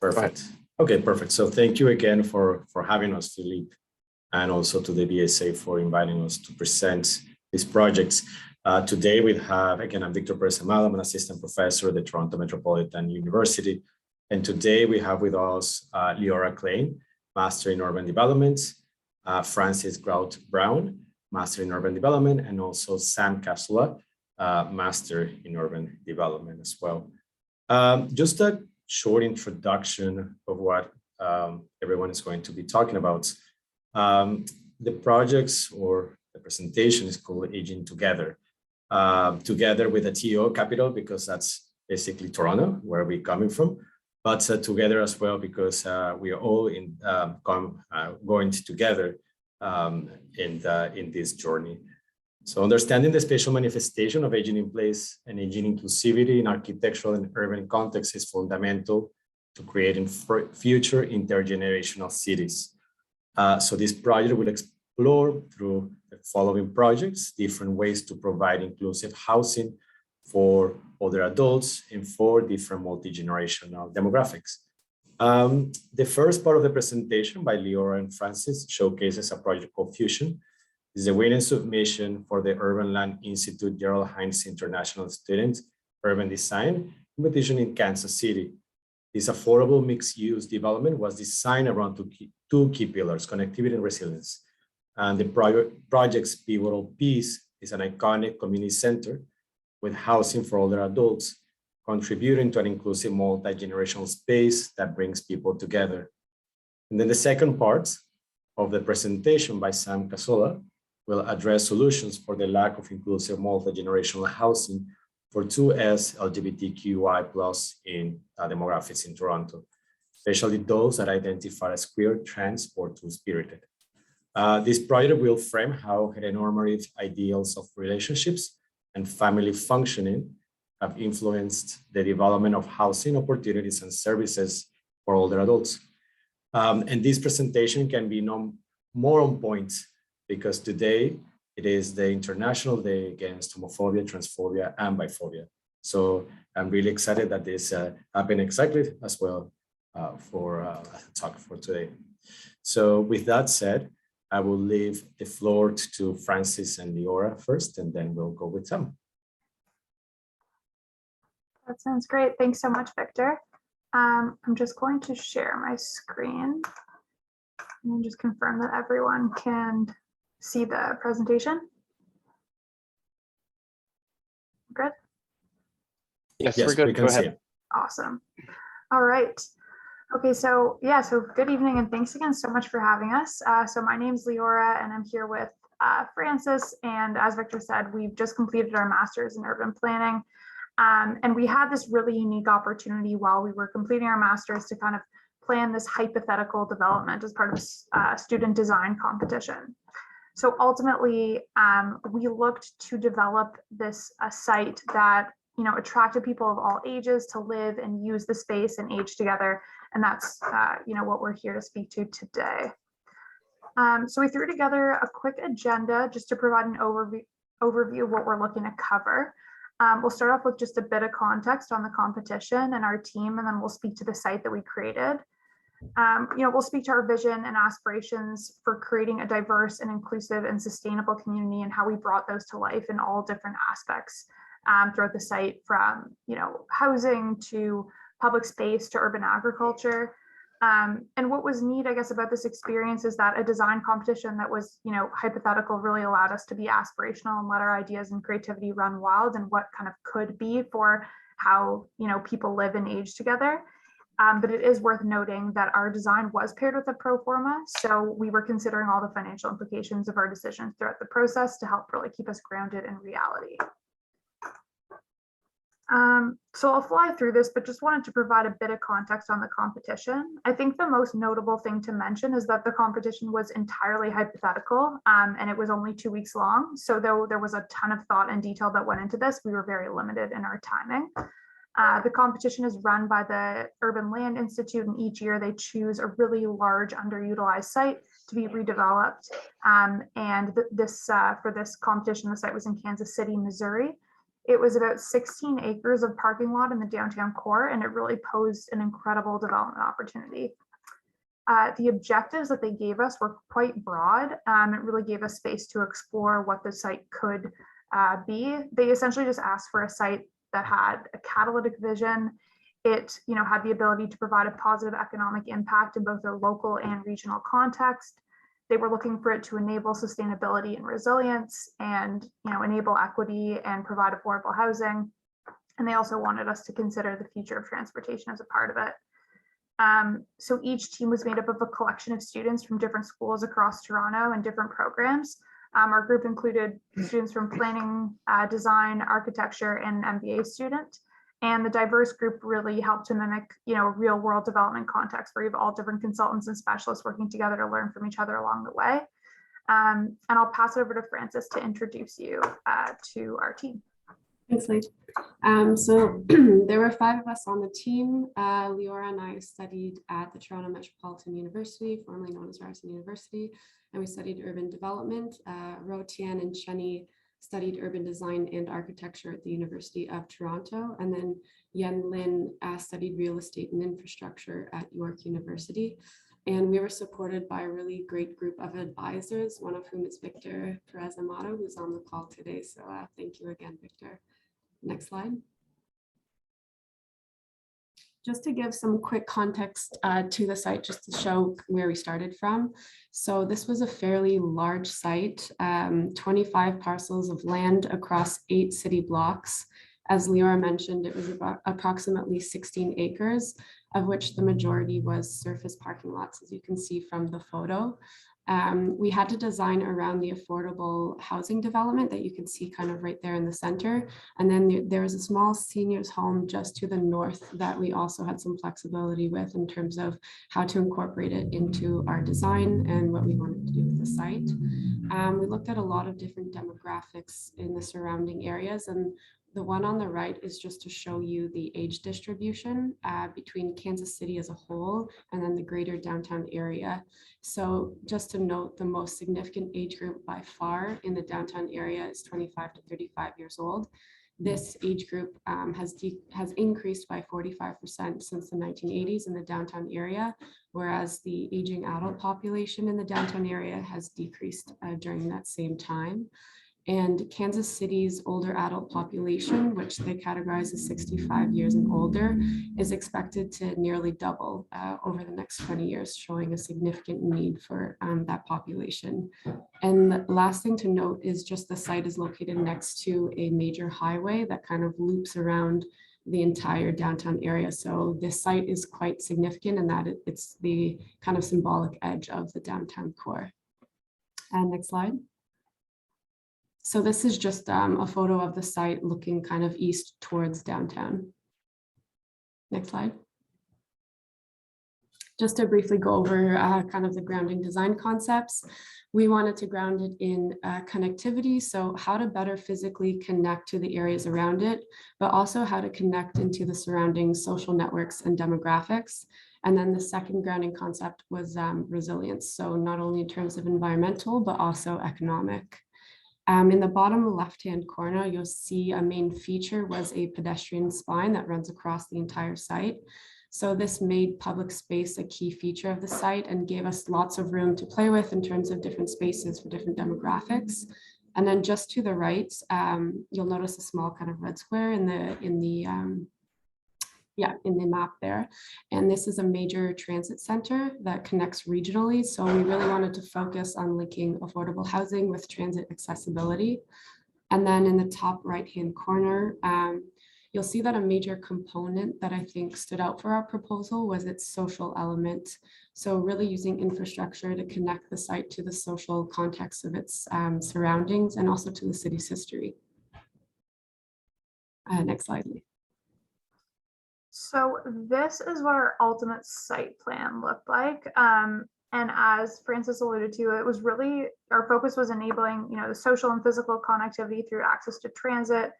Perfect. Okay, perfect. So thank you again for having us, Philippe, and also to the BSA for inviting us to present these projects. Today we have, again, I'm Victor Perez Amado. I'm an assistant professor at the Toronto Metropolitan University. And today we have with us Leora Klein, Master in Urban Development, Francis Grout Brown, Master in Urban Development, and also Sam Casula, Master in Urban Development as well. Just a short introduction of what everyone is going to be talking about. The projects or the presentation is called Aging Together. Together with the TO capital, because that's basically Toronto, where we're coming from, but together as well, because we are all going together in this journey. So understanding the spatial manifestation of aging in place and aging inclusivity in architectural and urban contexts is fundamental to creating future intergenerational cities. So this project will explore through the following projects, different ways to provide inclusive housing for older adults in 4 different multi-generational demographics. The first part of the presentation by Leora and Francis showcases a project called Fusion. This is a winning submission for the Urban Land Institute Gerald Hines International Student Urban Design competition in Kansas City. This affordable mixed-use development was designed around two key pillars, connectivity and resilience. And the project's pivotal piece is an iconic community center with housing for older adults, contributing to an inclusive multi-generational space that brings people together. And then the second part of the presentation by Sam Casula will address solutions for the lack of inclusive multi-generational housing for 2S LGBTQI+ in demographics in Toronto, especially those that identify as queer, trans, or two-spirited. This project will frame how heteronormative ideals of relationships and family functioning have influenced the development of housing opportunities and services for older adults. And this presentation can be more on point because today it is the International Day Against Homophobia, Transphobia, and Biphobia. So I'm really excited that this happened exactly as well for a talk for today. So with that said, I will leave the floor to Francis and Leora first, and then we'll go with Sam. That sounds great. Thanks so much, Victor. I'm just going to share my screen and just confirm that everyone can see the presentation. Good? Yes, we're good. We can Go ahead. see it. Awesome. All right. Okay, so good evening and thanks again so much for having us. So my name's Leora and I'm here with Francis, and as Victor said, we've just completed our master's in urban planning. And we had this really unique opportunity while we were completing our master's to kind of plan this hypothetical development as part of a student design competition. So ultimately, we looked to develop this site that attracted people of all ages to live and use the space and age together. And that's what we're here to speak to today. So we threw together a quick agenda just to provide an overview of what we're looking to cover. We'll start off with just a bit of context on the competition and our team, and then we'll speak to the site that we created. We'll speak to our vision and aspirations for creating a diverse and inclusive and sustainable community and how we brought those to life in all different aspects throughout the site, from housing to public space to urban agriculture. And what was neat, I guess, about this experience is that a design competition that was, hypothetical really allowed us to be aspirational and let our ideas and creativity run wild and what kind of could be for how, people live and age together. But it is worth noting that our design was paired with a pro forma. So we were considering all the financial implications of our decisions throughout the process to help really keep us grounded in reality. So I'll fly through this, but just wanted to provide a bit of context on the competition. I think the most notable thing to mention is that the competition was entirely hypothetical, and it was only 2 weeks long. So though there was a ton of thought and detail that went into this, we were very limited in our timing. The competition is run by the Urban Land Institute, and each year they choose a really large underutilized site to be redeveloped. And for this competition, the site was in Kansas City, Missouri. It was about 16 acres of parking lot in the downtown core, and it really posed an incredible development opportunity. The objectives that they gave us were quite broad. It really gave us space to explore what the site could be. They essentially just asked for a site that had a catalytic vision. It, had the ability to provide a positive economic impact in both a local and regional context. They were looking for it to enable sustainability and resilience, and enable equity and provide affordable housing. And they also wanted us to consider the future of transportation as a part of it. So each team was made up of a collection of students from different schools across Toronto and different programs. Our group included students from planning, design, architecture, and an MBA student. And the diverse group really helped to mimic, a real world development context where you have all different consultants and specialists working together to learn from each other along the way. And I'll pass it over to Frances to introduce you to our team. Thanks, Lee. So there were 5 of us on the team. Leora and I studied at the Toronto Metropolitan University, formerly known as Ryerson University, and we studied urban development. Ro Tian and Chenny studied urban design and architecture at the University of Toronto, and then Yen Lin studied real estate and infrastructure at York University. And we were supported by a really great group of advisors, one of whom is Victor Perez Amato, who's on the call today. So thank you again, Victor. Next slide. Just to give some quick context to the site, just to show where we started from. So this was a fairly large site, 25 parcels of land across 8 city blocks. As Leora mentioned, it was about approximately 16 acres, of which the majority was surface parking lots, as you can see from the photo. We had to design around the affordable housing development that you can see kind of right there in the center. And then there was a small seniors home just to the north that we also had some flexibility with in terms of how to incorporate it into our design and what we wanted to do with the site. We looked at a lot of different demographics in the surrounding areas, and the one on the right is just to show you the age distribution between Kansas City as a whole and then the greater downtown area. So just to note, the most significant age group by far in the downtown area is 25 to 35 years old. This age group has increased by 45% since the 1980s in the downtown area, whereas the aging adult population in the downtown area has decreased during that same time. And Kansas City's older adult population, which they categorize as 65 years and older, is expected to nearly double over the next 20 years, showing a significant need for that population. And the last thing to note is just the site is located next to a major highway that kind of loops around the entire downtown area. So this site is quite significant in that it's the kind of symbolic edge of the downtown core. And next slide. So this is just a photo of the site looking kind of east towards downtown. Next slide. Just to briefly go over kind of the grounding design concepts. We wanted to ground it in connectivity, so how to better physically connect to the areas around it, but also how to connect into the surrounding social networks and demographics. And then the second grounding concept was resilience, so not only in terms of environmental, but also economic. In the bottom left-hand corner, you'll see a main feature was a pedestrian spine that runs across the entire site. So this made public space a key feature of the site and gave us lots of room to play with in terms of different spaces for different demographics. And then just to the right, you'll notice a small kind of red square in the map there. And this is a major transit center that connects regionally. So we really wanted to focus on linking affordable housing with transit accessibility. And then in the top right-hand corner, you'll see that a major component that I think stood out for our proposal was its social element. So really using infrastructure to connect the site to the social context of its surroundings and also to the city's history. Next slide, Lee. So this is what our ultimate site plan looked like. And as Frances alluded to, it was really, our focus was enabling, the social and physical connectivity through access to transit,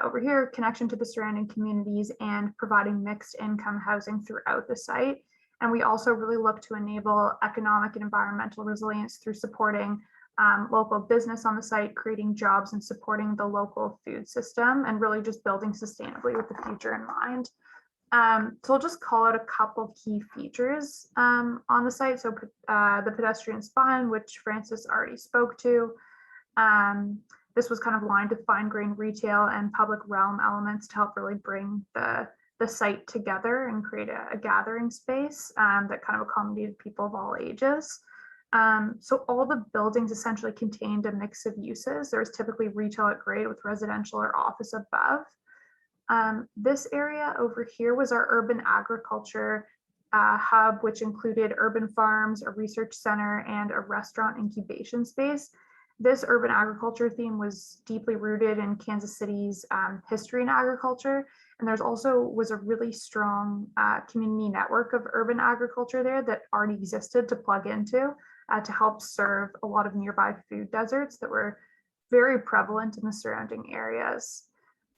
over here, connection to the surrounding communities, and providing mixed income housing throughout the site. And we also really look to enable economic and environmental resilience through supporting local business on the site, creating jobs and supporting the local food system, and really just building sustainably with the future in mind. So I'll just call out a couple key features on the site. So the pedestrian spine, which Francis already spoke to. This was kind of lined with fine-grained retail and public realm elements to help really bring the site together and create a gathering space that kind of accommodated people of all ages. So all the buildings essentially contained a mix of uses. There was typically retail at grade with residential or office above. This area over here was our urban agriculture hub, which included urban farms, a research center, and a restaurant incubation space. This urban agriculture theme was deeply rooted in Kansas City's history in agriculture. And there's also was a really strong community network of urban agriculture there that already existed to plug into to help serve a lot of nearby food deserts that were very prevalent in the surrounding areas.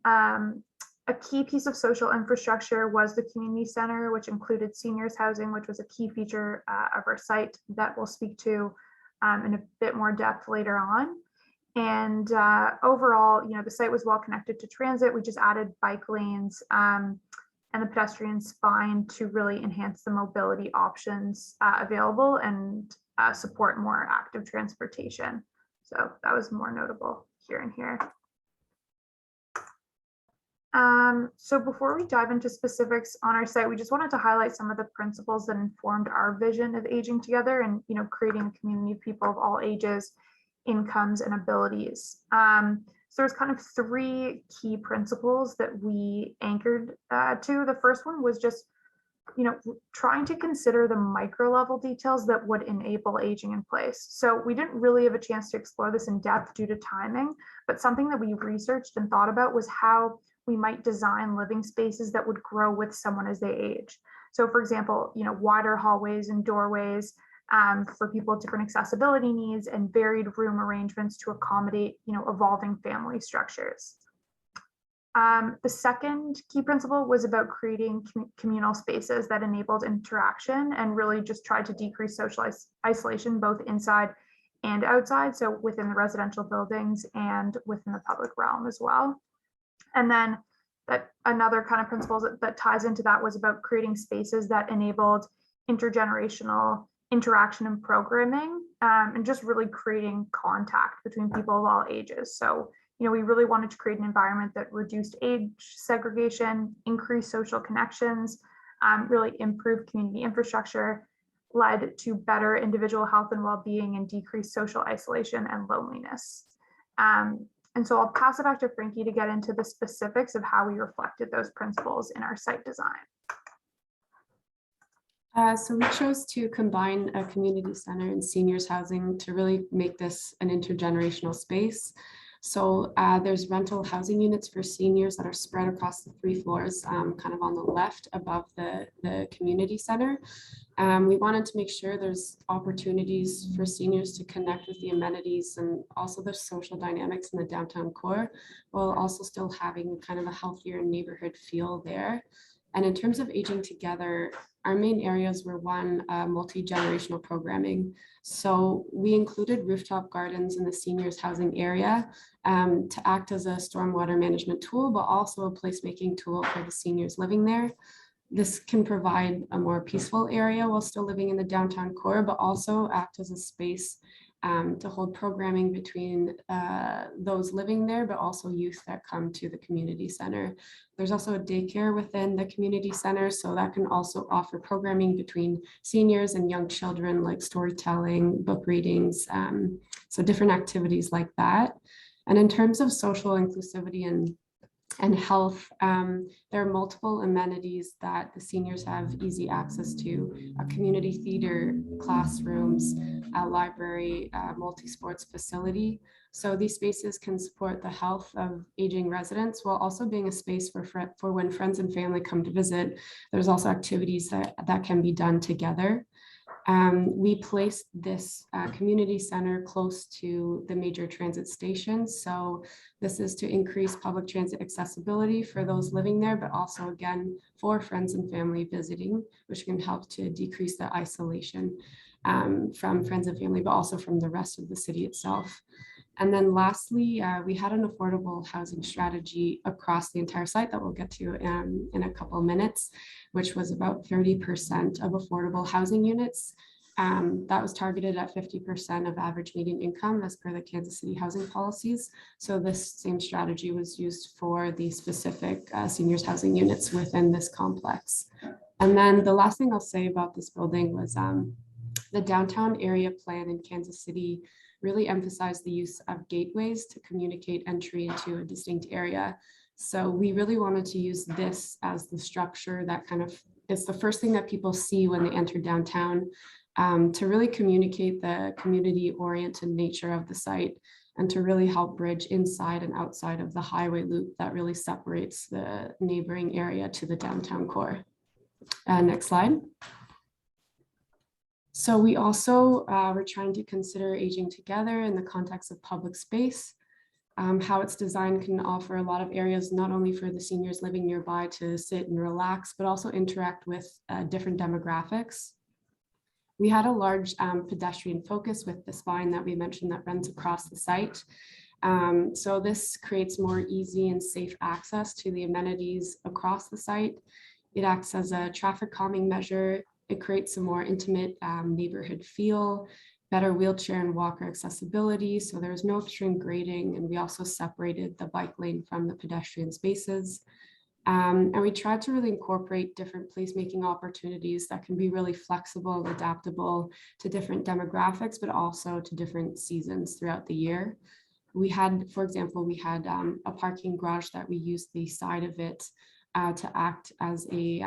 A key piece of social infrastructure was the community center, which included seniors housing, which was a key feature of our site that we'll speak to in a bit more depth later on. And overall, the site was well connected to transit. We just added bike lanes and the pedestrian spine to really enhance the mobility options available and support more active transportation. So that was more notable here and here. So before we dive into specifics on our site, we just wanted to highlight some of the principles that informed our vision of aging together and, creating a community of people of all ages, incomes, and abilities. So there's kind of three key principles that we anchored to. The first one was just, trying to consider the micro level details that would enable aging in place. So we didn't really have a chance to explore this in depth due to timing, but something that we researched and thought about was how we might design living spaces that would grow with someone as they age. So for example, wider hallways and doorways for people with different accessibility needs and varied room arrangements to accommodate, evolving family structures. The second key principle was about creating communal spaces that enabled interaction and really just tried to decrease social isolation, both inside and outside. So within the residential buildings and within the public realm as well. And then another kind of principle that ties into that was about creating spaces that enabled intergenerational interaction and programming, and just really creating contact between people of all ages. So, we really wanted to create an environment that reduced age segregation, increased social connections, really improved community infrastructure, led to better individual health and well-being, and decreased social isolation and loneliness. And so I'll pass it back to Frankie to get into the specifics of how we reflected those principles in our site design. So we chose to combine a community center and seniors housing to really make this an intergenerational space. So there's rental housing units for seniors that are spread across the 3 floors, kind of on the left above the community center. We wanted to make sure there's opportunities for seniors to connect with the amenities and also the social dynamics in the downtown core, while also still having kind of a healthier neighborhood feel there. And in terms of aging together, our main areas were one, multi-generational programming. So we included rooftop gardens in the seniors housing area to act as a stormwater management tool, but also a placemaking tool for the seniors living there. This can provide a more peaceful area while still living in the downtown core, but also act as a space to hold programming between those living there, but also youth that come to the community center. There's also a daycare within the community center, so that can also offer programming between seniors and young children, like storytelling, book readings, so different activities like that. And in terms of social inclusivity and health, there are multiple amenities that the seniors have easy access to: a community theater, classrooms, a library, multi-sports facility. So these spaces can support the health of aging residents while also being a space for when friends and family come to visit. There's also activities that can be done together. We placed this community center close to the major transit stations. So this is to increase public transit accessibility for those living there, but also again, for friends and family visiting, which can help to decrease the isolation from friends and family, but also from the rest of the city itself. And then lastly, we had an affordable housing strategy across the entire site that we'll get to in a couple of minutes, which was about 30% of affordable housing units. That was targeted at 50% of average median income as per the Kansas City housing policies. So this same strategy was used for the specific seniors housing units within this complex. And then the last thing I'll say about this building was the downtown area plan in Kansas City really emphasized the use of gateways to communicate entry into a distinct area. So we really wanted to use this as the structure that kind of is the first thing that people see when they enter downtown, to really communicate the community-oriented nature of the site and to really help bridge inside and outside of the highway loop that really separates the neighboring area to the downtown core. Next slide. So we also were trying to consider aging together in the context of public space, how it's designed can offer a lot of areas, not only for the seniors living nearby to sit and relax, but also interact with different demographics. We had a large pedestrian focus with the spine that we mentioned that runs across the site. So this creates more easy and safe access to the amenities across the site. It acts as a traffic calming measure. It creates a more intimate neighborhood feel, better wheelchair and walker accessibility. So there's no extreme grading, and we also separated the bike lane from the pedestrian spaces. And we tried to really incorporate different placemaking opportunities that can be really flexible and adaptable to different demographics, but also to different seasons throughout the year. We had, for example, we had a parking garage that we used the side of it to act as a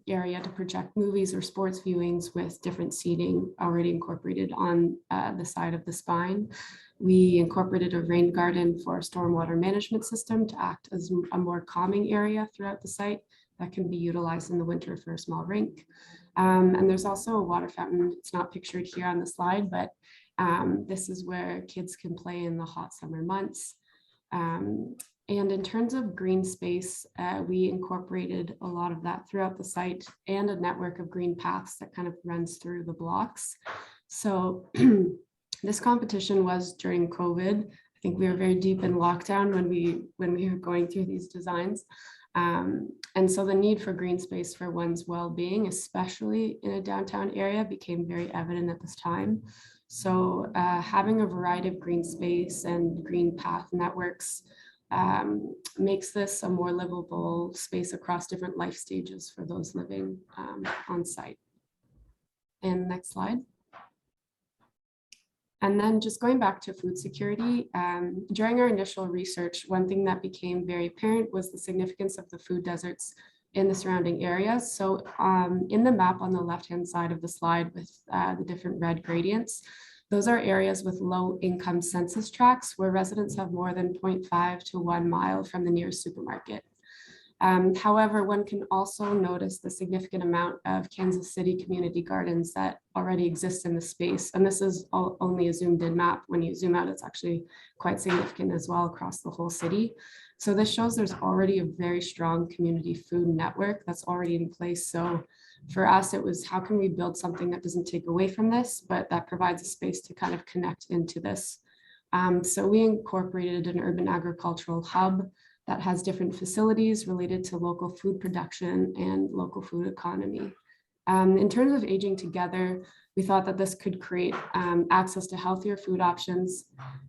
area to project movies or sports viewings with different seating already incorporated on the side of the spine. We incorporated a rain garden for a stormwater management system to act as a more calming area throughout the site that can be utilized in the winter for a small rink. And there's also a water fountain. It's not pictured here on the slide, but this is where kids can play in the hot summer months. And in terms of green space, we incorporated a lot of that throughout the site and a network of green paths that kind of runs through the blocks. So this competition was during COVID. I think we were very deep in lockdown when we were going through these designs. And so the need for green space for one's well-being, especially in a downtown area, became very evident at this time. So having a variety of green space and green path networks makes this a more livable space across different life stages for those living on site. And next slide. And then just going back to food security, during our initial research, one thing that became very apparent was the significance of the food deserts in the surrounding areas. So in the map on the left-hand side of the slide with the different red gradients, those are areas with low income census tracts where residents have more than 0.5 to 1 mile from the nearest supermarket. However, one can also notice the significant amount of Kansas City community gardens that already exist in the space. And this is only a zoomed in map. When you zoom out, it's actually quite significant as well across the whole city. So this shows there's already a very strong community food network that's already in place. So for us, it was how can we build something that doesn't take away from this, but that provides a space to kind of connect into this. So we incorporated an urban agricultural hub that has different facilities related to local food production and local food economy. In terms of aging together, we thought that this could create access to healthier food options.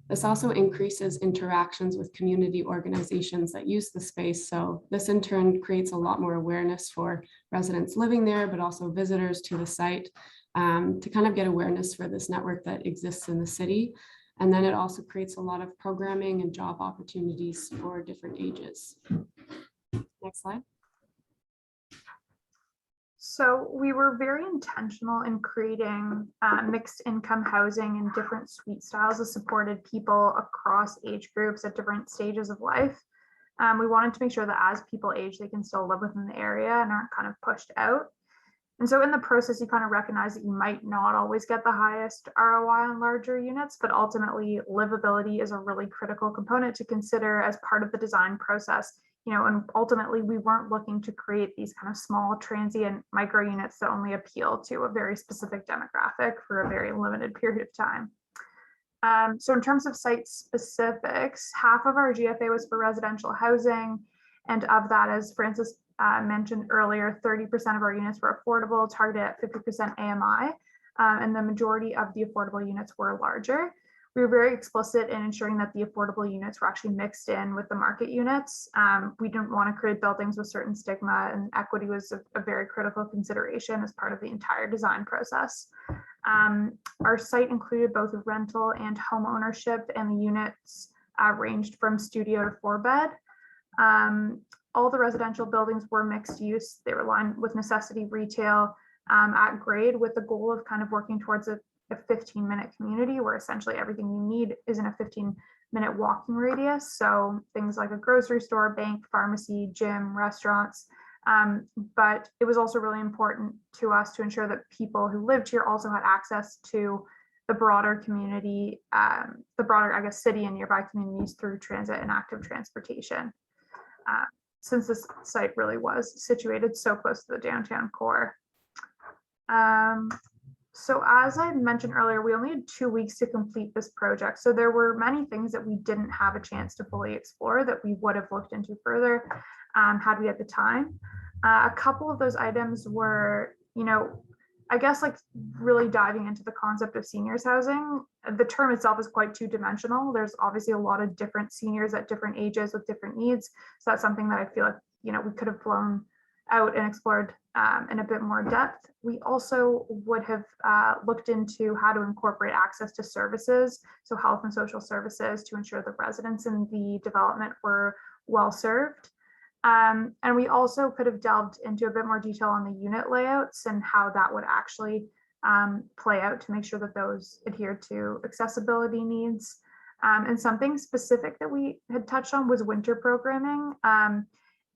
This also increases interactions with community organizations that use the space. So this in turn creates a lot more awareness for residents living there, but also visitors to the site to kind of get awareness for this network that exists in the city. And then it also creates a lot of programming and job opportunities for different ages. Next slide. So we were very intentional in creating mixed income housing and different suite styles that supported people across age groups at different stages of life. We wanted to make sure that as people age, they can still live within the area and aren't kind of pushed out. And so in the process, you kind of recognize that you might not always get the highest ROI on larger units, but ultimately livability is a really critical component to consider as part of the design process. And ultimately we weren't looking to create these kind of small transient micro units that only appeal to a very specific demographic for a very limited period of time. So in terms of site specifics, half of our GFA was for residential housing. And of that, as Francis mentioned earlier, 30% of our units were affordable, targeted at 50% AMI, and the majority of the affordable units were larger. We were very explicit in ensuring that the affordable units were actually mixed in with the market units. We didn't want to create buildings with certain stigma, and equity was a very critical consideration as part of the entire design process. Our site included both rental and home ownership, and the units ranged from studio to 4-bed. All the residential buildings were mixed use. They were aligned with necessity retail at grade, with the goal of kind of working towards a 15-minute community where essentially everything you need is in a 15-minute walking radius. So things like a grocery store, bank, pharmacy, gym, restaurants. But it was also really important to us to ensure that people who lived here also had access to the broader community, the broader, I guess, city and nearby communities through transit and active transportation. Since this site really was situated so close to the downtown core. So as I mentioned earlier, we only had 2 weeks to complete this project. So there were many things that we didn't have a chance to fully explore that we would have looked into further had we had the time. A couple of those items were, I guess like really diving into the concept of seniors housing. The term itself is quite two-dimensional. There's obviously a lot of different seniors at different ages with different needs. So that's something that I feel like, we could have flown out and explored in a bit more depth. We also would have looked into how to incorporate access to services, so health and social services, to ensure the residents in the development were well served. And we also could have delved into a bit more detail on the unit layouts and how that would actually play out to make sure that those adhere to accessibility needs. And something specific that we had touched on was winter programming.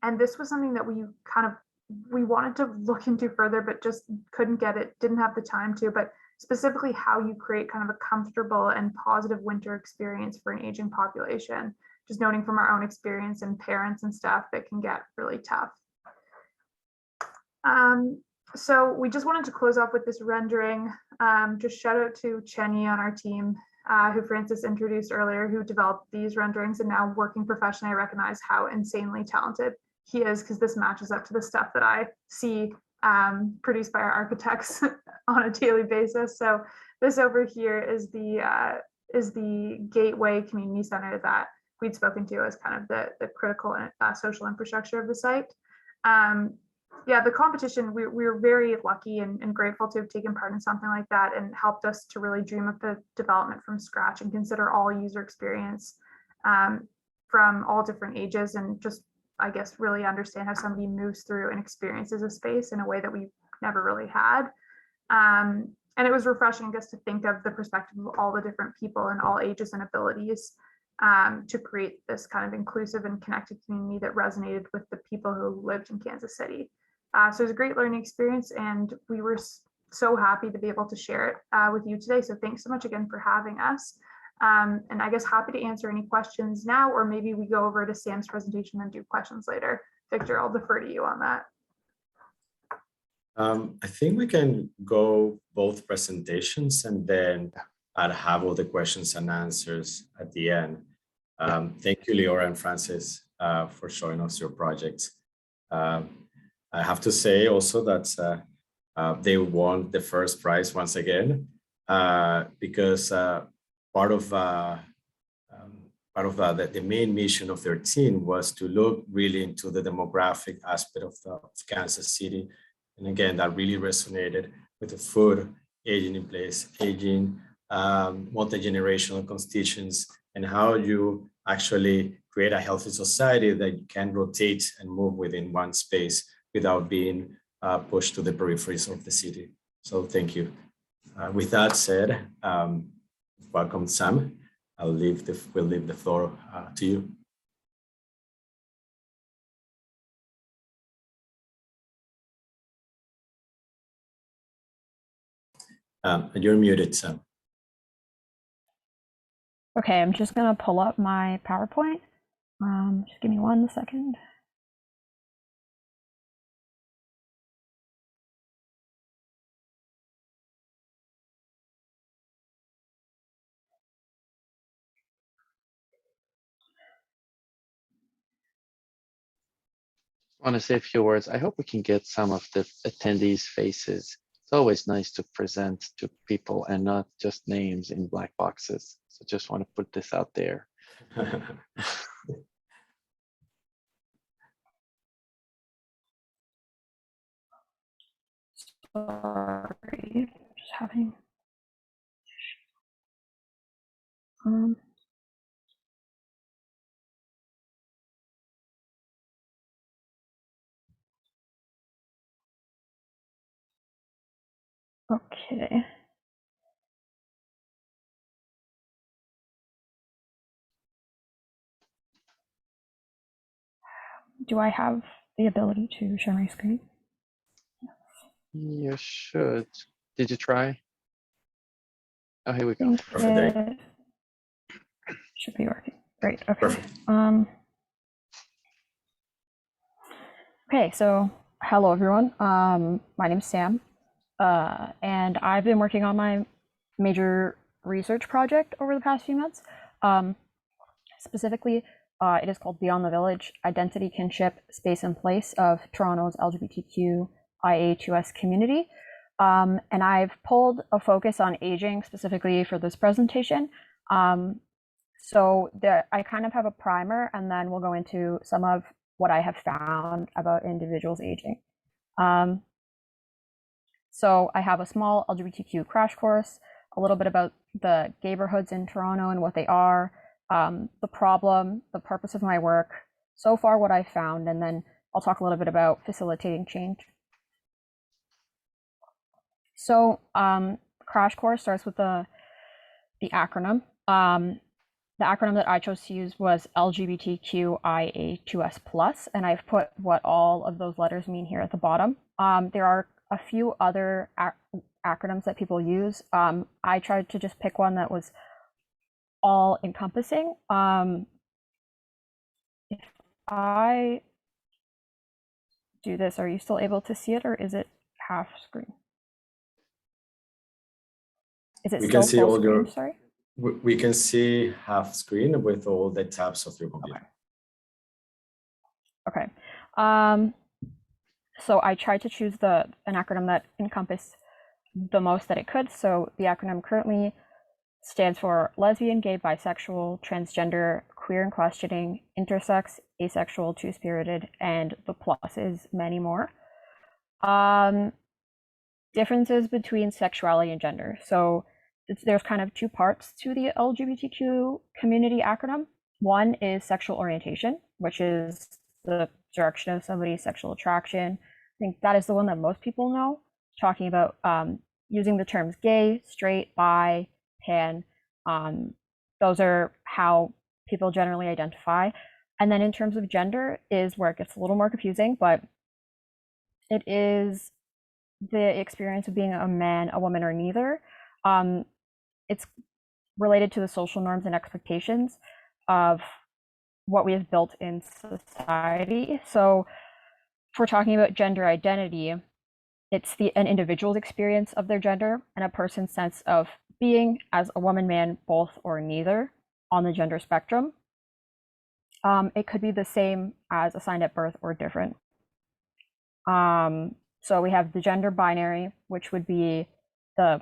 And this was something that we wanted to look into further, but just couldn't get it, didn't have the time to, but specifically how you create kind of a comfortable and positive winter experience for an aging population. Just noting from our own experience and parents and staff, that can get really tough. So we just wanted to close off with this rendering. Just shout out to Chenny on our team, who Francis introduced earlier, who developed these renderings, and now working professionally, I recognize how insanely talented he is, because this matches up to the stuff that I see produced by our architects on a daily basis. So this over here is the Gateway Community Center that we'd spoken to as kind of the critical social infrastructure of the site. Yeah, the competition, we were very lucky and grateful to have taken part in something like that, and helped us to really dream up the development from scratch and consider all user experience from all different ages, and just, I guess, really understand how somebody moves through and experiences a space in a way that we never really had. And it was refreshing just to think of the perspective of all the different people and all ages and abilities to create this kind of inclusive and connected community that resonated with the people who lived in Kansas City. So it was a great learning experience, and we were so happy to be able to share it with you today. So thanks so much again for having us. And I guess happy to answer any questions now, or maybe we go over to Sam's presentation and do questions later. Victor, I'll defer to you on that. I think we can go both presentations, and then I'd have all the questions and answers at the end. Thank you, Leora and Francis, for showing us your projects. I have to say also that they won the first prize once again, because part of the main mission of their team was to look really into the demographic aspect of Kansas City. And again, that really resonated with the food, aging in place, aging, multi-generational constituents, and how you actually create a healthy society that you can rotate and move within one space without being pushed to the peripheries of the city. So thank you. With that said, welcome, Sam. We'll leave the floor to you. You're muted, Sam. Okay, I'm just gonna pull up my PowerPoint. Just give me 1 second. Want to say a few words. I hope we can get some of the attendees' faces. It's always nice to present to people and not just names in black boxes. So just want to put this out there. Sorry, just having. Okay. Do I have the ability to share my screen? You should. Did you try? Oh, here we go. Perfect. Should be working. Great. Okay. Perfect. Okay, so hello everyone. My name's Sam, and I've been working on my major research project over the past few months. Specifically, it is called Beyond the Village: Identity, Kinship, Space and Place of Toronto's LGBTQIA2S Community. And I've pulled a focus on aging specifically for this presentation. So I kind of have a primer, and then we'll go into some of what I have found about individuals aging. So I have a small LGBTQ crash course, a little bit about the neighborhoods in Toronto and what they are, the problem, the purpose of my work, so far what I found, and then I'll talk a little bit about facilitating change. So crash course starts with the acronym. The acronym that I chose to use was LGBTQIA2S+, and I've put what all of those letters mean here at the bottom. There are a few other acronyms that people use. I tried to just pick one that was all encompassing. If I do this, are you still able to see it, or is it half screen? Is it still full screen? Sorry. We can see half screen with all the tabs of your computer. Okay. So I tried to choose an acronym that encompassed the most that it could. So the acronym currently stands for lesbian, gay, bisexual, transgender, queer and questioning, intersex, asexual, two-spirited, and the plus is many more. Differences between sexuality and gender. So there's kind of two parts to the LGBTQ community acronym. One is sexual orientation, which is the direction of somebody's sexual attraction. I think that is the one that most people know, talking about using the terms gay, straight, bi, pan. Those are how people generally identify. And then in terms of gender is where it gets a little more confusing, but it is the experience of being a man, a woman, or neither. It's related to the social norms and expectations of what we have built in society. So if we're talking about gender identity, it's an individual's experience of their gender and a person's sense of being as a woman, man, both, or neither on the gender spectrum. It could be the same as assigned at birth or different. So we have the gender binary, which would be the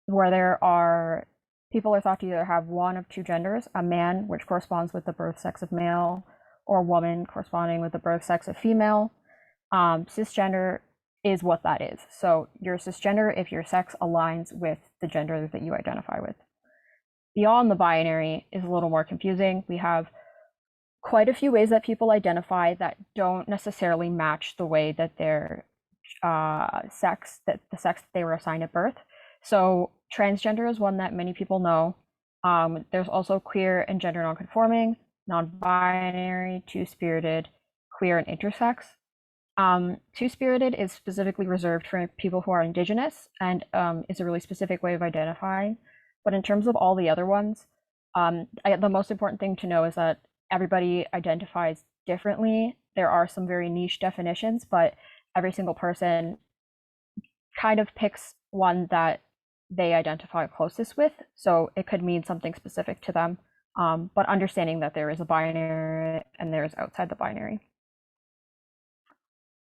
where there are people are thought to either have one of two genders, a man, which corresponds with the birth sex of male, or a woman corresponding with the birth sex of female. Cisgender is what that is. So you're cisgender if your sex aligns with the gender that you identify with. Beyond the binary is a little more confusing. We have quite a few ways that people identify that don't necessarily match the way that their sex, that the sex that they were assigned at birth. So transgender is one that many people know. There's also queer and gender nonconforming, non-binary, two-spirited, queer and intersex. Two-spirited is specifically reserved for people who are Indigenous and is a really specific way of identifying. But in terms of all the other ones, the most important thing to know is that everybody identifies differently. There are some very niche definitions, but every single person kind of picks one that they identify closest with. So it could mean something specific to them, but understanding that there is a binary and there is outside the binary.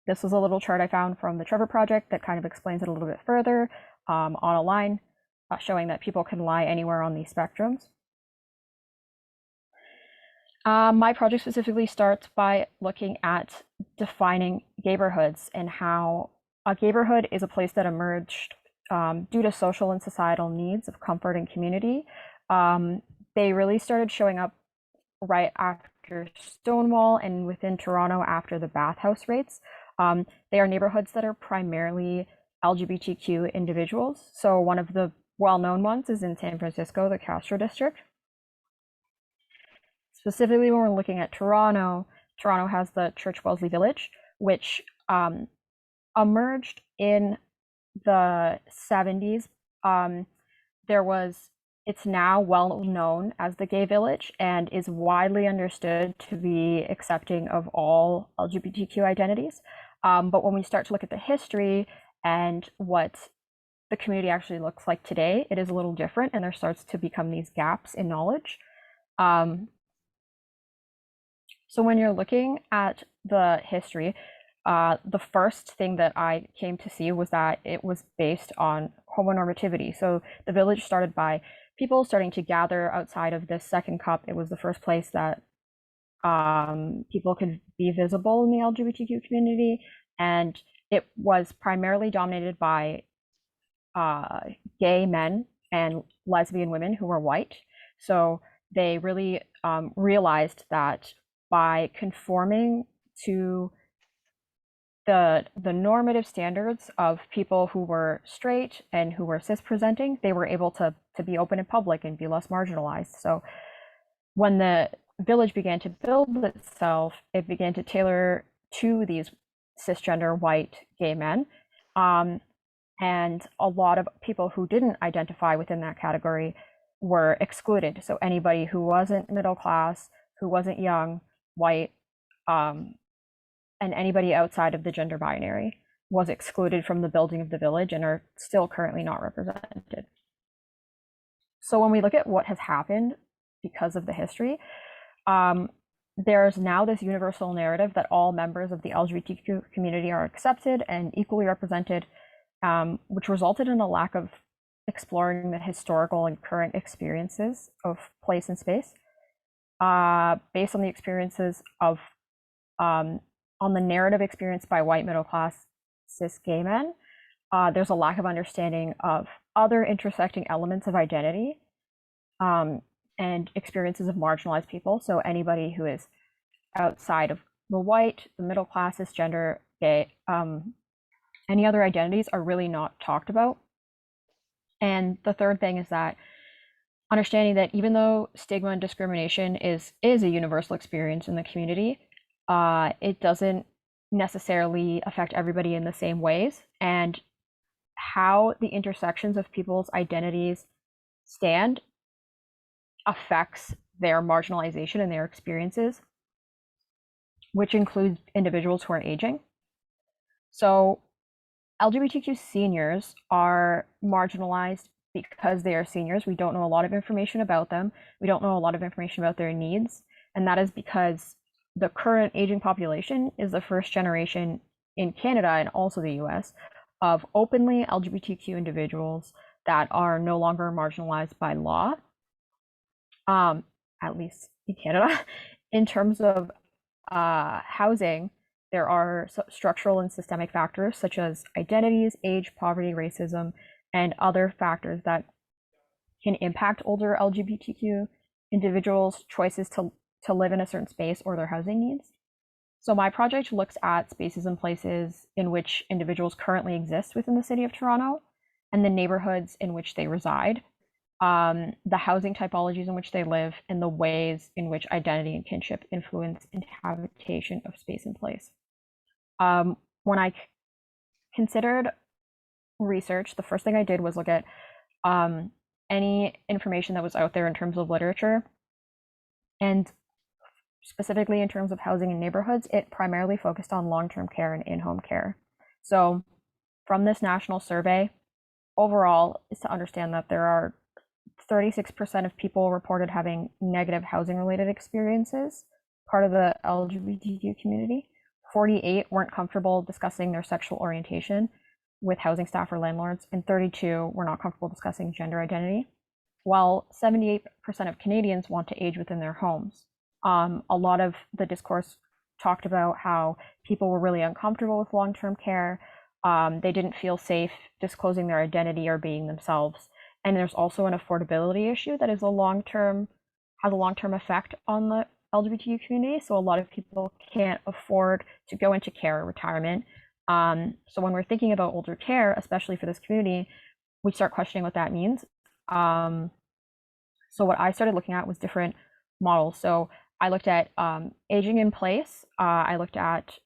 This is a little chart I found from the Trevor Project that kind of explains it a little bit further on a line, showing that people can lie anywhere on these spectrums. My project specifically starts by looking at defining neighborhoods and how a neighborhood is a place that emerged due to social and societal needs of comfort and community. They really started showing up right after Stonewall and within Toronto after the bathhouse raids. They are neighborhoods that are primarily LGBTQ individuals. So one of the well-known ones is in San Francisco, the Castro District. Specifically, when we're looking at Toronto, Toronto has the Church Wellesley Village, which emerged in the 70s. It's now well known as the Gay Village and is widely understood to be accepting of all LGBTQ identities. But when we start to look at the history and what the community actually looks like today, it is a little different, and there starts to become these gaps in knowledge. So when you're looking at the history, the first thing that I came to see was that it was based on homonormativity. So the village started by people starting to gather outside of this second cup. It was the first place that people could be visible in the LGBTQ community, and it was primarily dominated by gay men and lesbian women who were white. So they really realized that by conforming to the normative standards of people who were straight and who were cis presenting, they were able to be open in public and be less marginalized. So when the village began to build itself, it began to tailor to these cisgender white gay men. And a lot of people who didn't identify within that category were excluded. So anybody who wasn't middle class, who wasn't young, white, and anybody outside of the gender binary was excluded from the building of the village and are still currently not represented. So when we look at what has happened because of the history, there's now this universal narrative that all members of the LGBTQ community are accepted and equally represented, which resulted in a lack of exploring the historical and current experiences of place and space. Based on the experiences of on the narrative experienced by white middle class cis gay men, there's a lack of understanding of other intersecting elements of identity and experiences of marginalized people. So anybody who is outside of the white, the middle class, cisgender, gay, any other identities are really not talked about. And the third thing is that understanding that even though stigma and discrimination is a universal experience in the community, it doesn't necessarily affect everybody in the same ways, and how the intersections of people's identities stand affects their marginalization and their experiences, which includes individuals who are aging. So LGBTQ seniors are marginalized because they are seniors. We don't know a lot of information about them. We don't know a lot of information about their needs, and that is because the current aging population is the first generation in Canada and also the US of openly LGBTQ individuals that are no longer marginalized by law, at least in Canada. In terms of housing, there are structural and systemic factors such as identities, age, poverty, racism, and other factors that can impact older LGBTQ individuals' choices to live in a certain space or their housing needs. So my project looks at spaces and places in which individuals currently exist within the city of Toronto and the neighborhoods in which they reside, the housing typologies in which they live, and the ways in which identity and kinship influence inhabitation of space and place. When I considered research, the first thing I did was look at any information that was out there in terms of literature. And specifically in terms of housing in neighborhoods, it primarily focused on long-term care and in-home care. So from this national survey, overall is to understand that there are 36% of people reported having negative housing related experiences, part of the LGBTQ community. 48 weren't comfortable discussing their sexual orientation with housing staff or landlords, and 32 were not comfortable discussing gender identity, while 78% of Canadians want to age within their homes. A lot of the discourse talked about how people were really uncomfortable with long-term care. They didn't feel safe disclosing their identity or being themselves. And there's also an affordability issue that is has a long-term effect on the LGBTQ community. So a lot of people can't afford to go into care or retirement. So when we're thinking about older care, especially for this community, we start questioning what that means. So what I started looking at was different models. So I looked at aging in place. I looked at,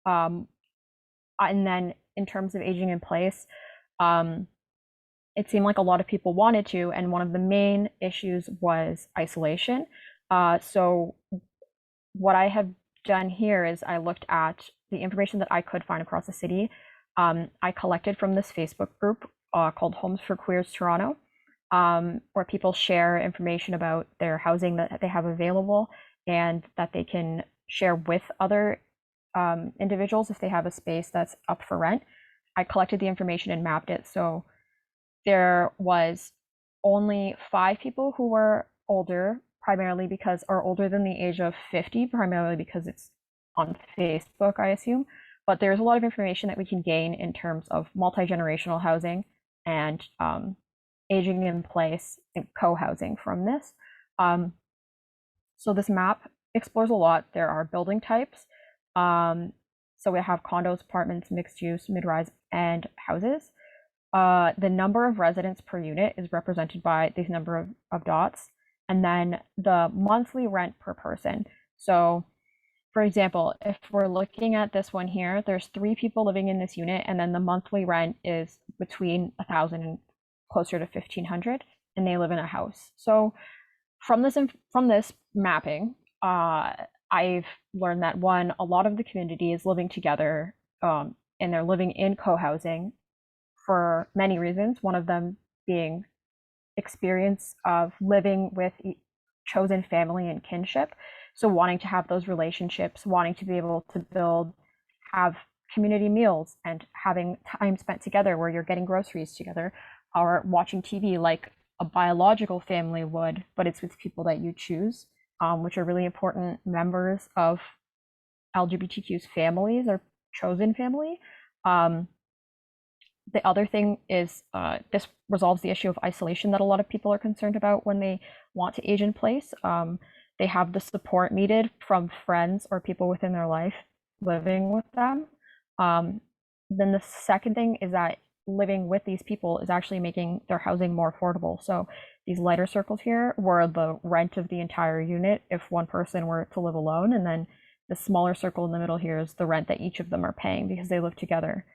and then in terms of aging in place, it seemed like a lot of people wanted to, and one of the main issues was isolation. So what I have done here is I looked at the information that I could find across the city. I collected from this Facebook group called Homes for Queers Toronto, where people share information about their housing that they have available and that they can share with other individuals if they have a space that's up for rent. I collected the information and mapped it. So there was only 5 people who were older, primarily because are older than the age of 50, primarily because it's on Facebook, I assume. But there's a lot of information that we can gain in terms of multi-generational housing and aging in place and co-housing from this. So this map explores a lot. There are building types. So we have condos, apartments, mixed use, mid-rise, and houses. The number of residents per unit is represented by these number of dots, and then the monthly rent per person. So for example, if we're looking at this one here, there's 3 people living in this unit, and then the monthly rent is between 1,000 and closer to 1,500, and they live in a house. So from this mapping, I've learned that one, a lot of the community is living together, and they're living in co-housing for many reasons. One of them being experience of living with chosen family and kinship. So wanting to have those relationships, wanting to be able to have community meals and having time spent together where you're getting groceries together or watching TV like a biological family would, but it's with people that you choose, which are really important members of LGBTQ's families or chosen family. The other thing is this resolves the issue of isolation that a lot of people are concerned about when they want to age in place. They have the support needed from friends or people within their life living with them. Then the second thing is that living with these people is actually making their housing more affordable. So these lighter circles here were the rent of the entire unit if one person were to live alone, and then the smaller circle in the middle here is the rent that each of them are paying because they live together.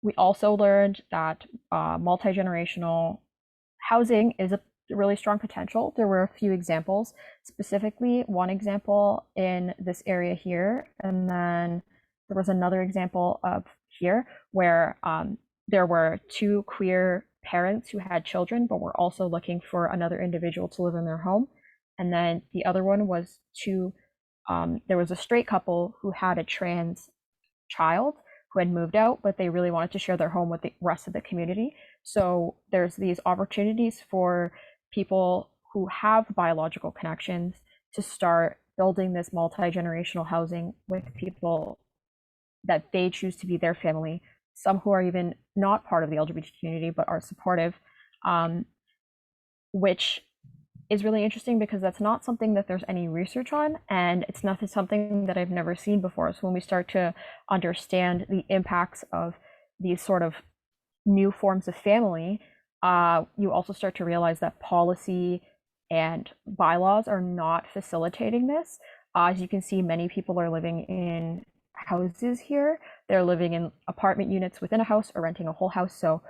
We also learned that multi-generational housing is a really strong potential. There were a few examples, specifically one example in this area here, and then there was another example of here where there were 2 queer parents who had children, but were also looking for another individual to live in their home. And then the other one was there was a straight couple who had a trans child who had moved out, but they really wanted to share their home with the rest of the community. So there's these opportunities for people who have biological connections to start building this multi-generational housing with people that they choose to be their family, some who are even not part of the LGBT community but are supportive, which is really interesting because that's not something that there's any research on, and it's not something that I've never seen before. So when we start to understand the impacts of these sort of new forms of family, you also start to realize that policy and bylaws are not facilitating this. As you can see, many people are living in houses here. They're living in apartment units within a house or renting a whole house. So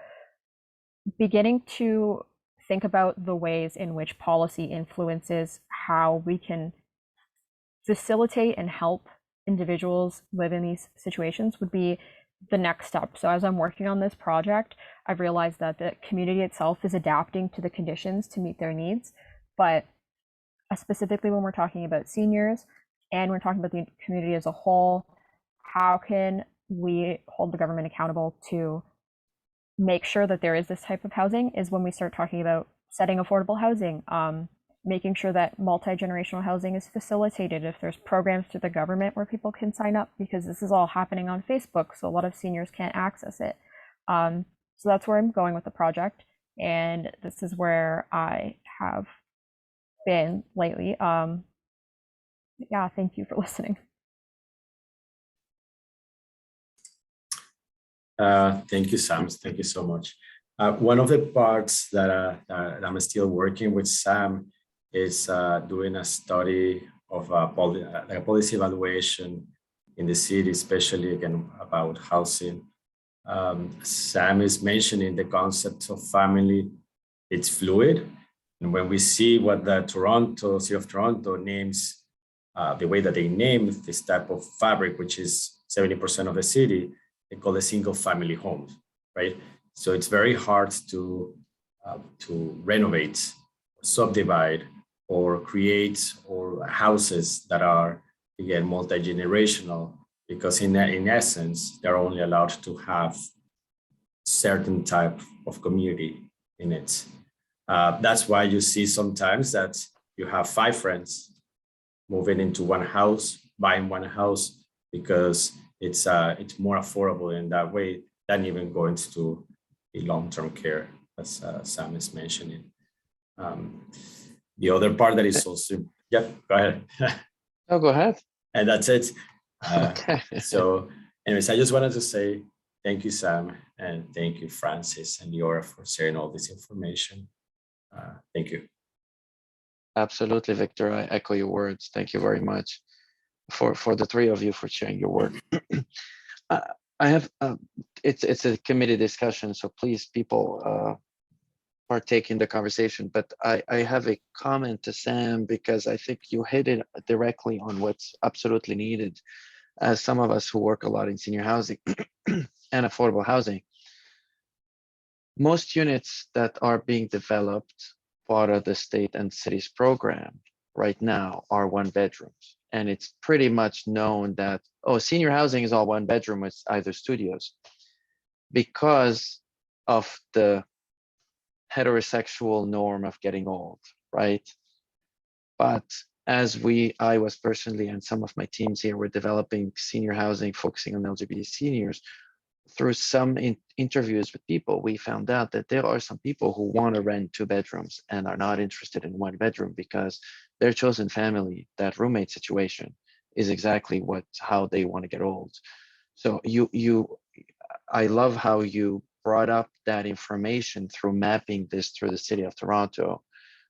beginning to think about the ways in which policy influences how we can facilitate and help individuals live in these situations would be the next step. So as I'm working on this project, I've realized that the community itself is adapting to the conditions to meet their needs. But specifically when we're talking about seniors and we're talking about the community as a whole, how can we hold the government accountable to make sure that there is this type of housing is when we start talking about setting affordable housing, making sure that multi-generational housing is facilitated. If there's programs through the government where people can sign up, because this is all happening on Facebook, so a lot of seniors can't access it. So that's where I'm going with the project, and this is where I have been lately. Yeah, thank you for listening. Thank you, Sam. Thank you so much. One of the parts that I'm still working with Sam is doing a study of a policy evaluation in the city, especially again about housing. Sam is mentioning the concept of family. It's fluid. And when we see what the City of Toronto names, the way that they name this type of fabric, which is 70% of the city, they call it single family homes, right? So it's very hard to renovate, subdivide, or create or houses that are, again, multi-generational, because in essence, they're only allowed to have certain type of community in it. That's why you see sometimes that you have 5 friends moving into one house, buying one house, because it's more affordable in that way than even going to the long-term care, as Sam is mentioning. The other part that is also, yeah, go ahead. Oh, go ahead. And that's it. Okay. So anyways, I just wanted to say thank you, Sam, and thank you, Francis and Liora, for sharing all this information. Thank you. Absolutely, Victor. I echo your words. Thank you very much for the 3 of you for sharing your work. I have it's a committee discussion, so please, people, partake in the conversation. But I have a comment to Sam, because I think you hit it directly on what's absolutely needed. As some of us who work a lot in senior housing and affordable housing, most units that are being developed part of the state and city's program right now are 1 bedrooms. And it's pretty much known that, oh, senior housing is all 1 bedroom with either studios, because of the heterosexual norm of getting old, right? But as I was personally, and some of my teams here were developing senior housing, focusing on LGBT seniors, through some interviews with people, we found out that there are some people who want to rent 2 bedrooms and are not interested in 1 bedroom, because their chosen family, that roommate situation, is exactly how they want to get old. So I love how you brought up that information through mapping this through the City of Toronto,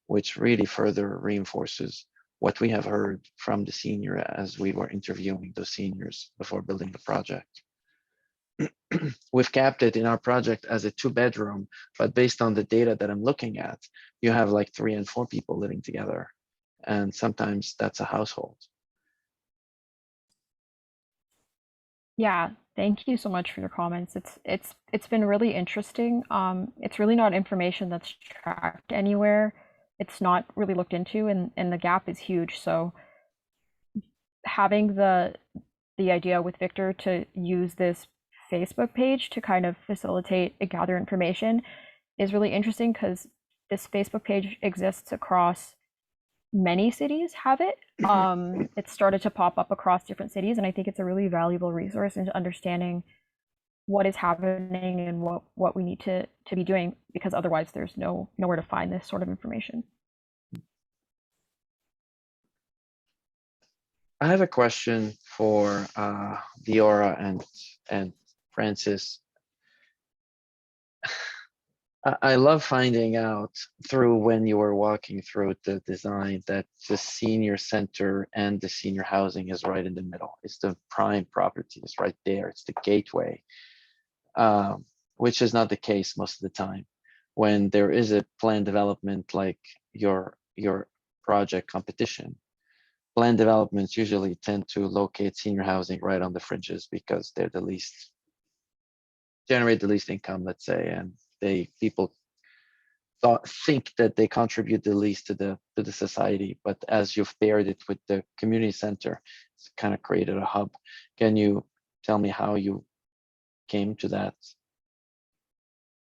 which really further reinforces what we have heard from the senior as we were interviewing those seniors before building the project. We've capped it in our project as a 2 bedroom, but based on the data that I'm looking at, you have like 3 and 4 people living together. And sometimes that's a household. Yeah, thank you so much for your comments. It's been really interesting. It's really not information that's tracked anywhere. It's not really looked into, and the gap is huge. So having the idea with Victor to use this Facebook page to kind of facilitate and gather information is really interesting, because this Facebook page exists across many cities have it. It started to pop up across different cities, and I think it's a really valuable resource into understanding what is happening and what we need to be doing, because otherwise there's nowhere to find this sort of information. I have a question for Liora and Francis. I love finding out through when you were walking through the design that the senior center and the senior housing is right in the middle. It's the prime property, it's right there. It's the gateway, which is not the case most of the time. When there is a planned development like your project competition, planned developments usually tend to locate senior housing right on the fringes because they're the least, generate the least income, let's say, and people think that they contribute the least to the society. But as you've paired it with the community center, it's kind of created a hub. Can you tell me how you came to that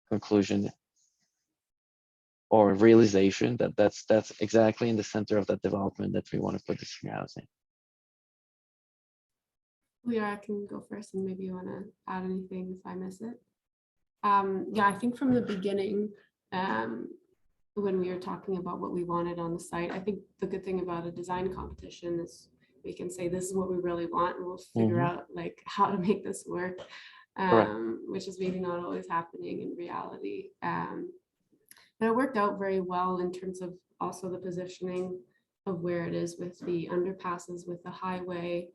conclusion or realization that that's exactly in the center of that development that we want to put the senior housing? Leora, I can go first, and maybe you want to add anything if I miss it. Yeah, I think from the beginning, when we were talking about what we wanted on the site, I think the good thing about a design competition is we can say this is what we really want, and we'll figure out like how to make this work, which is maybe not always happening in reality. But it worked out very well in terms of also the positioning of where it is with the underpasses, with the highway,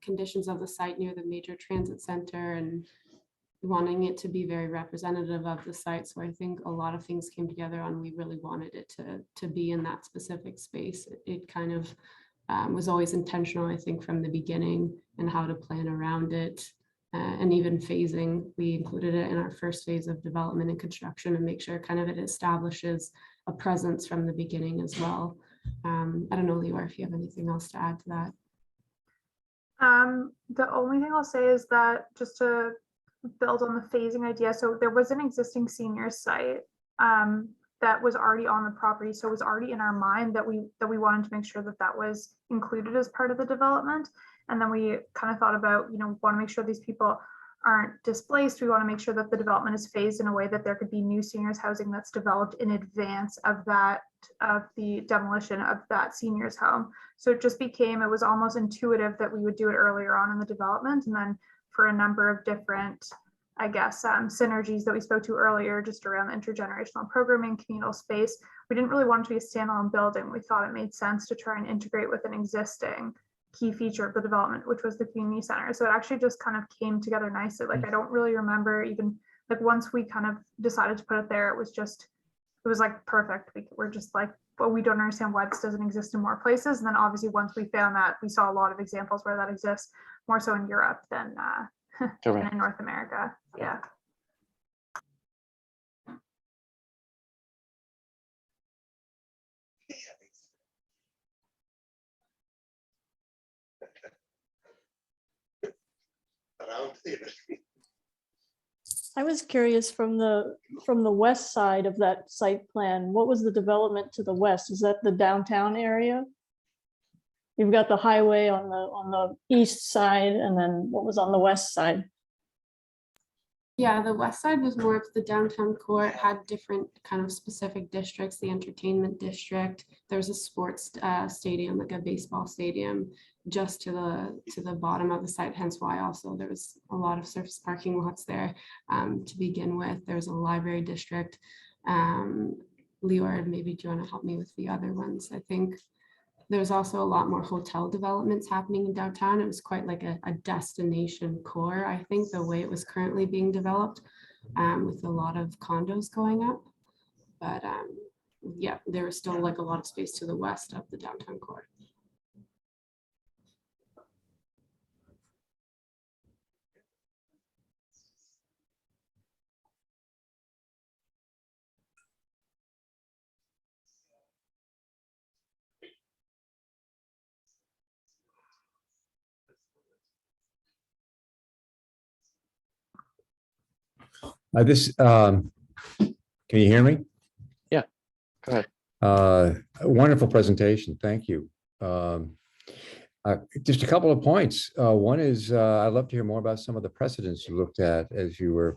conditions of the site near the major transit center, and wanting it to be very representative of the site. So I think a lot of things came together and we really wanted it to be in that specific space. It kind of was always intentional, I think, from the beginning, and how to plan around it. And even phasing, we included it in our first phase of development and construction, and make sure kind of it establishes a presence from the beginning as well. I don't know, Leora, if you have anything else to add to that. The only thing I'll say is that, just to build on the phasing idea, so there was an existing senior site that was already on the property, so it was already in our mind that we wanted to make sure that that was included as part of the development. And then we kind of thought about, want to make sure these people aren't displaced. We want to make sure that the development is phased in a way that there could be new seniors housing that's developed in advance of the demolition of that seniors home. So it just became, it was almost intuitive that we would do it earlier on in the development. And then for a number of different, I guess, synergies that we spoke to earlier, just around the intergenerational programming, communal space, we didn't really want it to be a standalone building. We thought it made sense to try and integrate with an existing key feature of the development, which was the community center. So it actually just kind of came together nicely. Like, I don't really remember even, like, once we kind of decided to put it there, it was like perfect. We're just like, well, we don't understand why this doesn't exist in more places. And then obviously once we found that, we saw a lot of examples where that exists, more so in Europe than in North America. Yeah. I was curious, from the west side of that site plan, what was the development to the west? Is that the downtown area? You've got the highway on the east side, and then what was on the west side? Yeah, the west side was more of the downtown core. It had different kind of specific districts, the entertainment district. There's a sports stadium, like a baseball stadium, just to the bottom of the site, hence why also there was a lot of surface parking lots there to begin with. There's a library district. Leora, maybe do you want to help me with the other ones? I think there's also a lot more hotel developments happening in downtown. It was quite like a destination core, I think, the way it was currently being developed, with a lot of condos going up. But yeah, there was still like a lot of space to the west of the downtown core. Can you hear me? Yeah, go ahead. A wonderful presentation. Thank you. Just a couple of points. One is I'd love to hear more about some of the precedents you looked at as you were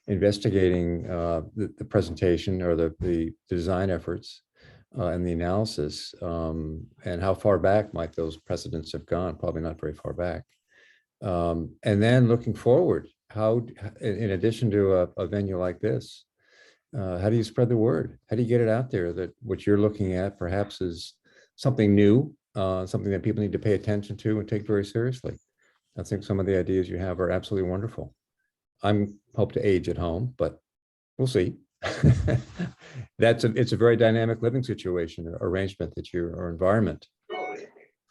investigating the presentation or the design efforts and the analysis, and how far back might those precedents have gone? Probably not very far back. And then looking forward, how, in addition to a venue like this, how do you spread the word? How do you get it out there that what you're looking at perhaps is something new, something that people need to pay attention to and take very seriously? I think some of the ideas you have are absolutely wonderful. I'm hope to age at home, but we'll see. It's a very dynamic living situation or arrangement that you or environment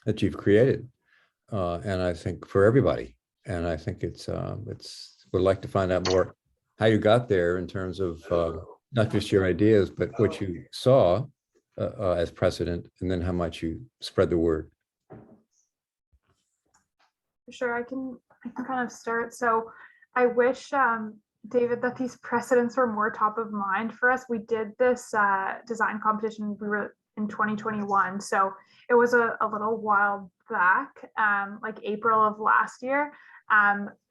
that you've created, and I think for everybody. And I think it's would like to find out more how you got there in terms of not just your ideas, but what you saw as precedent, and then how much you spread the word. Sure, I can kind of start. So I wish, David, that these precedents were more top of mind for us. We did this design competition, we were in 2021. So it was a little while back, like April of last year.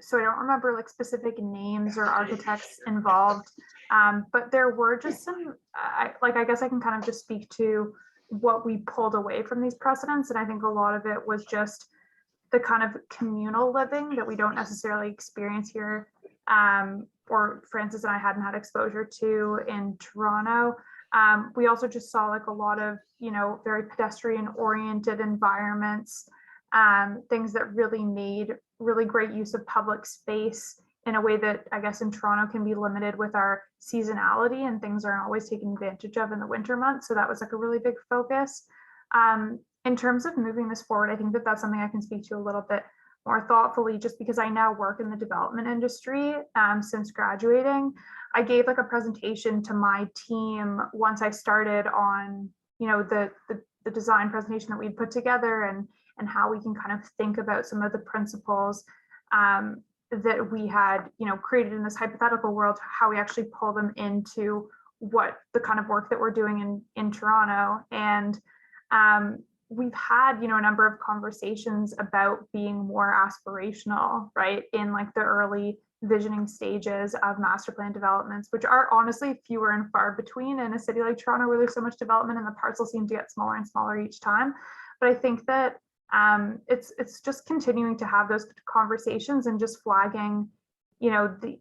So I don't remember like specific names or architects involved, but there were just some, I guess I can kind of just speak to what we pulled away from these precedents. And I think a lot of it was just the kind of communal living that we don't necessarily experience here, or Francis and I hadn't had exposure to in Toronto. We also just saw like a lot of, very pedestrian oriented environments, things that really made really great use of public space in a way that I guess in Toronto can be limited with our seasonality, and things aren't always taken advantage of in the winter months. So that was like a really big focus. In terms of moving this forward, I think that that's something I can speak to a little bit more thoughtfully, just because I now work in the development industry since graduating. I gave like a presentation to my team once I started on, the design presentation that we put together, and how we can kind of think about some of the principles that we had, created in this hypothetical world, how we actually pull them into what the kind of work that we're doing in Toronto. And we've had, a number of conversations about being more aspirational, right, in like the early visioning stages of master plan developments, which are honestly fewer and far between in a city like Toronto, where there's so much development and the parcels seem to get smaller and smaller each time. But I think that it's just continuing to have those conversations and just flagging,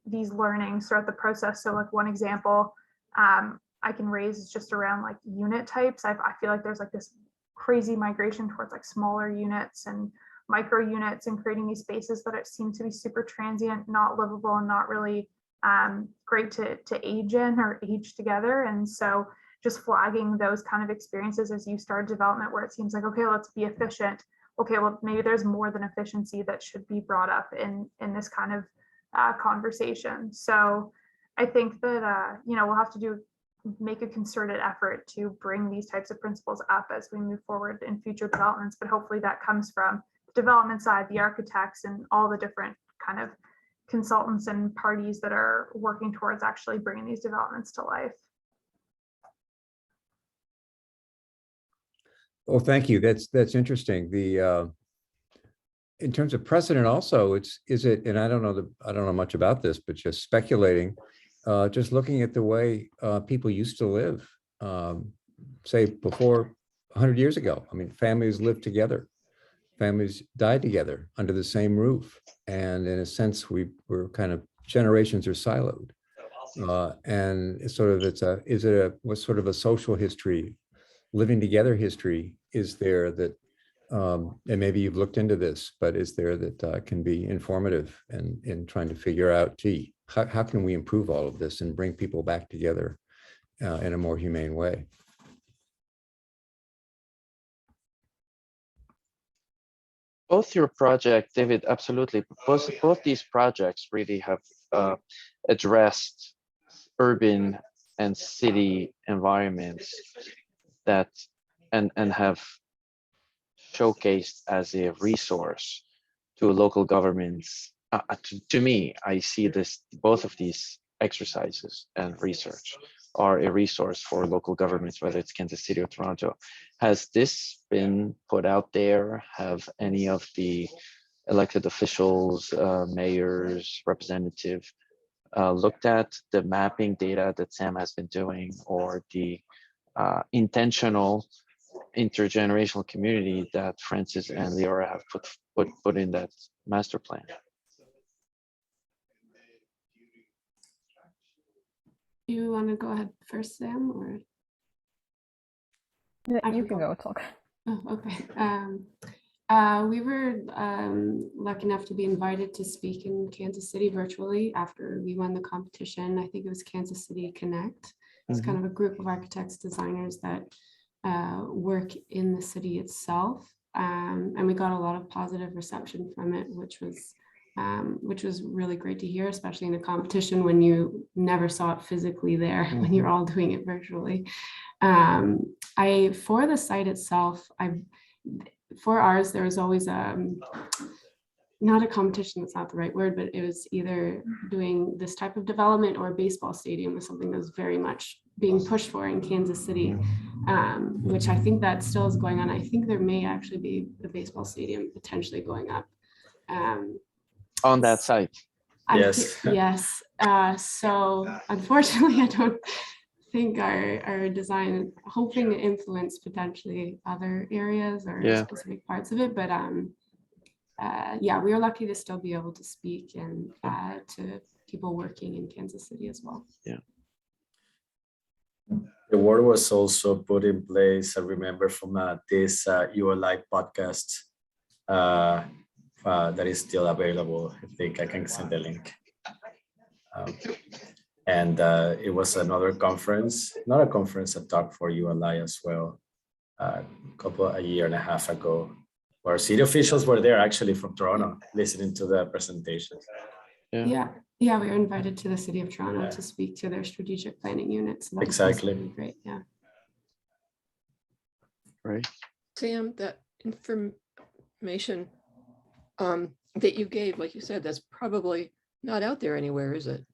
these learnings throughout the process. So like one example I can raise is just around like unit types. I feel like there's like this crazy migration towards like smaller units and micro units, and creating these spaces that it seems to be super transient, not livable, and not really great to age in or age together. And so just flagging those kind of experiences as you start development, where it seems like, okay, let's be efficient. Okay, well, maybe there's more than efficiency that should be brought up in this kind of conversation. So I think that we'll have to make a concerted effort to bring these types of principles up as we move forward in future developments. But hopefully that comes from the development side, the architects, and all the different kind of consultants and parties that are working towards actually bringing these developments to life. Well, thank you. That's interesting. In terms of precedent, also, is it? And I don't know much about this, but just speculating, just looking at the way people used to live, say before 100 years ago. I mean, families lived together, families died together under the same roof, and in a sense, we're kind of generations are siloed, and it's sort of what sort of a social history, living together history is there that, and maybe you've looked into this, but is there that can be informative in trying to figure out, gee, how can we improve all of this and bring people back together in a more humane way? Both your project, David, absolutely. Both these projects really have addressed urban and city environments that and have showcased as a resource to local governments. To me, I see both of these exercises and research are a resource for local governments, whether it's Kansas City or Toronto. Has this been put out there? Have any of the elected officials, mayors, representative, looked at the mapping data that Sam has been doing, or the intentional intergenerational community that Francis and Leora have put in that master plan? You want to go ahead first, Sam, or? I You can can go. go, talk. Oh, okay. We were lucky enough to be invited to speak in Kansas City virtually after we won the competition. I think it was Kansas City Connect. It's kind of a group of architects, designers that work in the city itself. And we got a lot of positive reception from it, which was really great to hear, especially in a competition when you never saw it physically there, when you're all doing it virtually. For the site itself, for ours, there was always not a competition, that's not the right word, but it was either doing this type of development or a baseball stadium was something that was very much being pushed for in Kansas City, which I think that still is going on. I think there may actually be a baseball stadium potentially going up. On that site. Yes. Yes. So unfortunately, I don't think our design, hoping to influence potentially other areas or specific parts of it, but yeah, we are lucky to still be able to speak and to people working in Kansas City as well. Yeah. The word was also put in place, I remember, from this ULI podcast that is still available. I think I can send the link. And it was another conference, not a conference, a talk for ULI as well, a year and a half ago, where city officials were there actually from Toronto listening to the presentations. Yeah, we were invited to the City of Toronto to speak to their strategic planning unit. So that was Exactly. really great. Yeah. Right. Sam, that information that you gave, like you said, that's probably not out there anywhere, is it?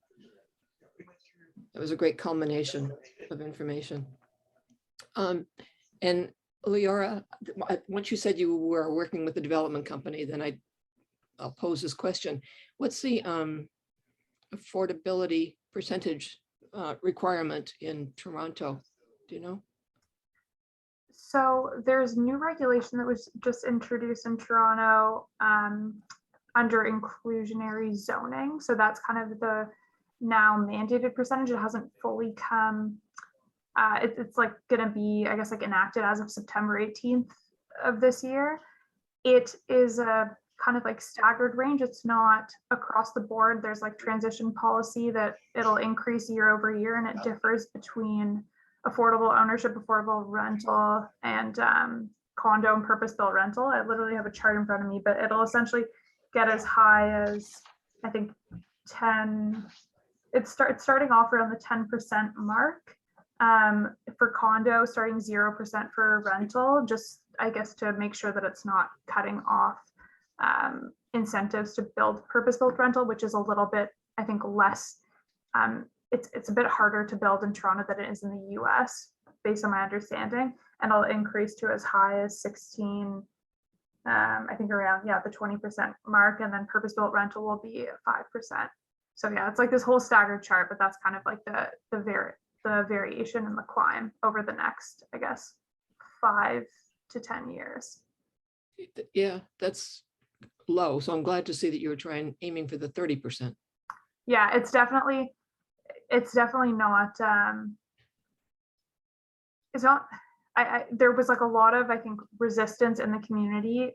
It was a great culmination of information. And Leora, once you said you were working with the development company, then I'll pose this question. What's the affordability percentage requirement in Toronto? Do you know? So there's new regulation that was just introduced in Toronto under inclusionary zoning. So that's kind of the now mandated percentage. It hasn't fully come. It's like going to be, I guess, like enacted as of September 18th of this year. It is a kind of like staggered range. It's not across the board. There's like transition policy that it'll increase year over year, and it differs between affordable ownership, affordable rental, and condo and purpose-built rental. I literally have a chart in front of me, but it'll essentially get as high as, I think, 10. It's starting off around the 10% mark for condo, starting 0% for rental, just I guess to make sure that it's not cutting off incentives to build purpose-built rental, which is a little bit, I think, less. It's a bit harder to build in Toronto than it is in the US, based on my understanding, and it'll increase to as high as 16. I think around the 20% mark, and then purpose-built rental will be 5%. So yeah, it's like this whole staggered chart, but that's kind of like the variation in the climb over the next, I guess, 5 to 10 years. Yeah, that's low. So I'm glad to see that you were aiming for the 30%. Yeah, it's definitely not. It's not. There was like a lot of, I think, resistance in the community.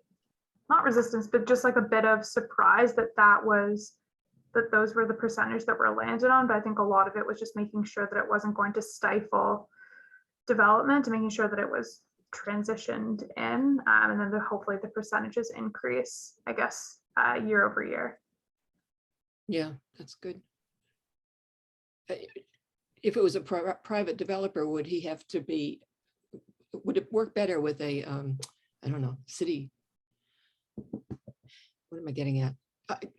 Not resistance, but just like a bit of surprise that those were the percentage that were landed on. But I think a lot of it was just making sure that it wasn't going to stifle development and making sure that it was transitioned in, and then hopefully the percentages increase, I guess, year over year. Yeah, that's good. If it was a private developer, would it work better with a, I don't know, city? What am I getting at?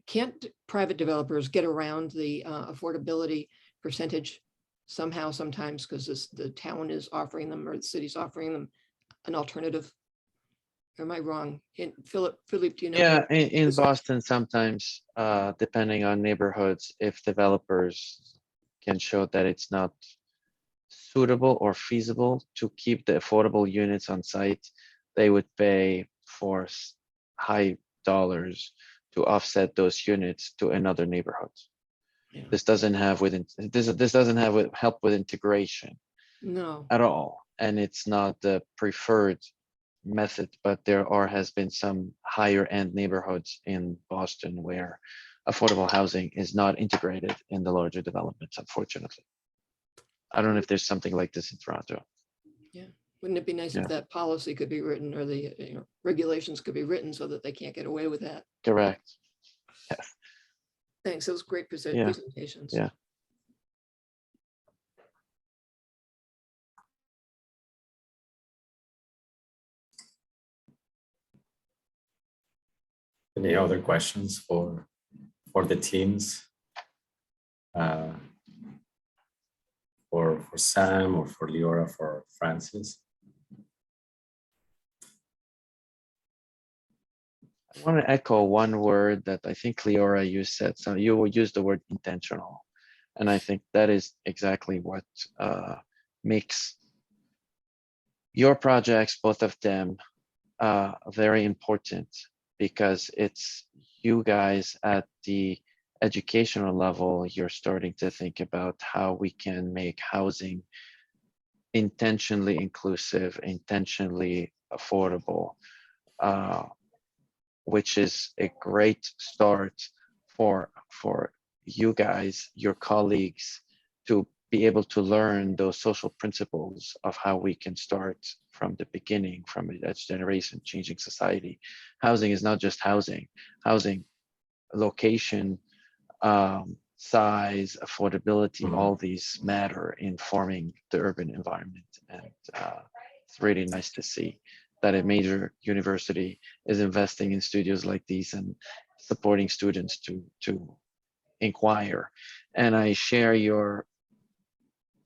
Can't private developers get around the affordability percentage somehow, sometimes, because the town is offering them or the city's offering them an alternative? Or am I wrong? Philippe, do you know? Yeah, in Boston, sometimes, depending on neighborhoods, if developers can show that it's not suitable or feasible to keep the affordable units on site, they would pay for high dollars to offset those units to another neighborhood. Yeah. This doesn't have this doesn't have help with integration No, at all, and it's not the preferred method. But there has been some higher end neighborhoods in Boston where affordable housing is not integrated in the larger developments, unfortunately. I don't know if there's something like this in Toronto. wouldn't it be nice if Yeah. that policy could be written, or the regulations could be written so that they can't get away with that? Correct. Thanks, those great Yeah. presentations. Yeah. Any other questions for the teams? For Sam or for Leora, for Francis? I want to echo one word that I think Leora, you said. So you will use the word intentional, and I think that is exactly what makes your projects, both of them, very important, because it's you guys at the educational level, you're starting to think about how we can make housing intentionally inclusive, intentionally affordable, which is a great start for you guys, your colleagues, to be able to learn those social principles of how we can start from the beginning, from a generation changing society. Housing is not just housing. Housing, location, size, affordability, all these matter in forming the urban environment. And it's really nice to see that a major university is investing in studios like these and supporting students to inquire. And I share your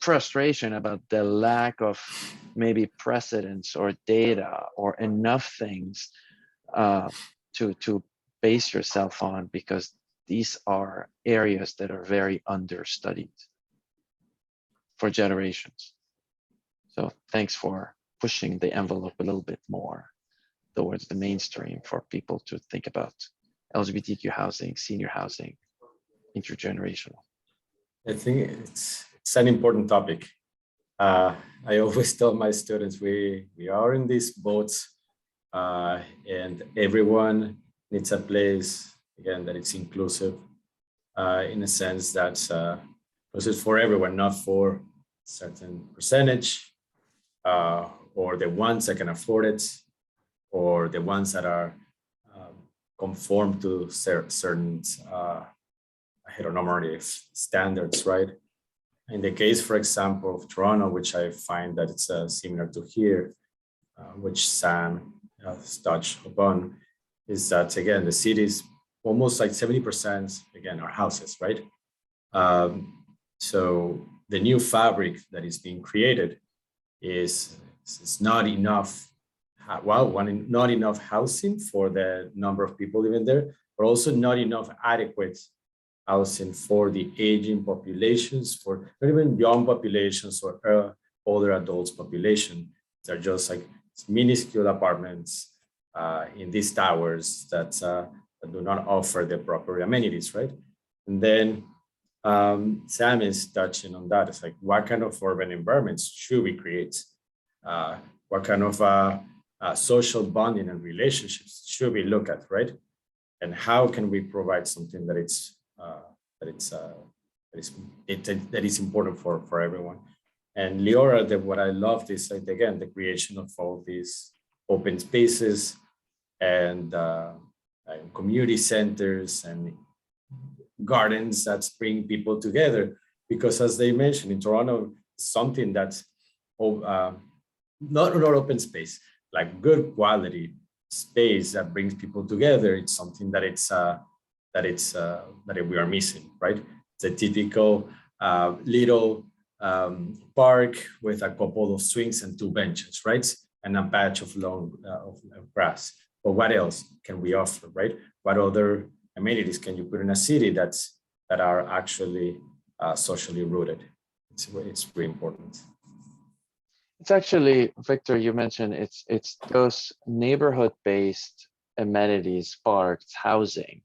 frustration about the lack of maybe precedents or data or enough things to base yourself on, because these are areas that are very understudied for generations. So thanks for pushing the envelope a little bit more towards the mainstream for people to think about LGBTQ housing, senior housing, intergenerational. I think it's an important topic. I always tell my students we are in these boats, and everyone needs a place, again, that it's inclusive, in a sense that this is for everyone, not for a certain percentage, or the ones that can afford it, or the ones that are conform to certain heteronormative standards, right? In the case, for example, of Toronto, which I find that it's similar to here, which Sam has touched upon, is that, again, the cities, almost like 70%, again, are houses, right? So the new fabric that is being created is not enough, not enough housing for the number of people living there, but also not enough adequate housing for the aging populations, for not even young populations or older adults population. They're just like minuscule apartments in these towers that do not offer the proper amenities, right? And then Sam is touching on that. It's like, what kind of urban environments should we create? What kind of social bonding and relationships should we look at, right? And how can we provide something that is important for everyone? And Leora, what I loved is, like, again, the creation of all these open spaces and community centers and gardens that bring people together. Because, as they mentioned, in Toronto, something that's not open space, like good quality space that brings people together. It's something that we are missing, right? It's a typical little park with a couple of swings and 2 benches, right? And a patch of long of grass. But what else can we offer, right? What other amenities can you put in a city that are actually socially rooted? It's very important. It's actually, Victor, you mentioned it's those neighborhood-based amenities, parks, housing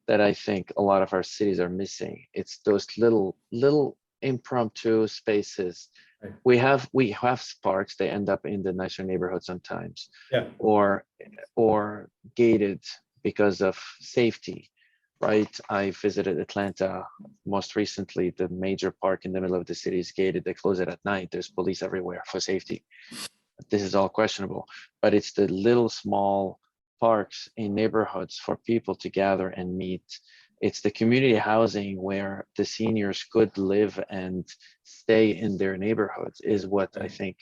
that I think a lot of our cities are missing. It's those little impromptu spaces. Right. We have parks, they end up in the nicer neighborhoods sometimes, Yeah. or gated because of safety, right? I visited Atlanta most recently. The major park in the middle of the city is gated. They close it at night. There's police everywhere for safety. This is all questionable, but it's the little small parks in neighborhoods for people to gather and meet. It's the community housing where the seniors could live and stay in their neighborhoods is what I think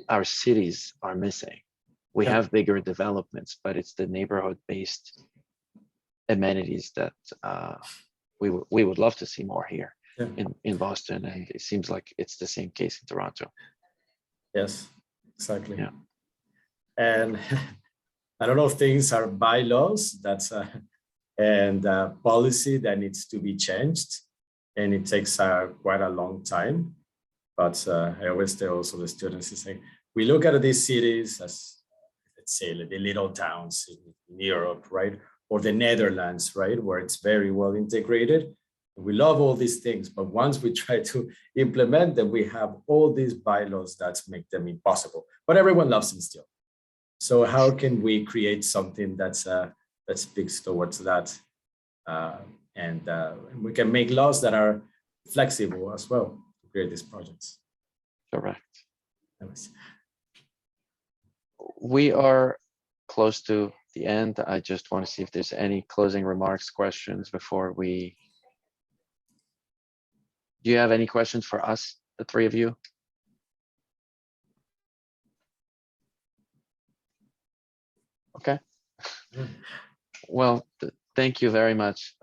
our cities are missing. We Yeah. have bigger developments, but it's the neighborhood-based amenities that we would love to see more here Yeah. in Boston, and it seems like it's the same case in Toronto. Yes, exactly. Yeah. And I don't know if things are bylaws, that's and policy that needs to be changed. And it takes quite a long time. But I always tell also the students, is like, we look at these cities as, let's say, the little towns in Europe, right? Or the Netherlands, right? Where it's very well integrated. We love all these things, but once we try to implement them, we have all these bylaws that make them impossible. But everyone loves them still. So how can we create something that's that speaks towards that, and we can make laws that are flexible as well to create these projects. Correct. Anyways. We are close to the end. I just want to see if there's any closing remarks, questions before we. Do you have any questions for us, the three of you? Okay. Well, thank you very much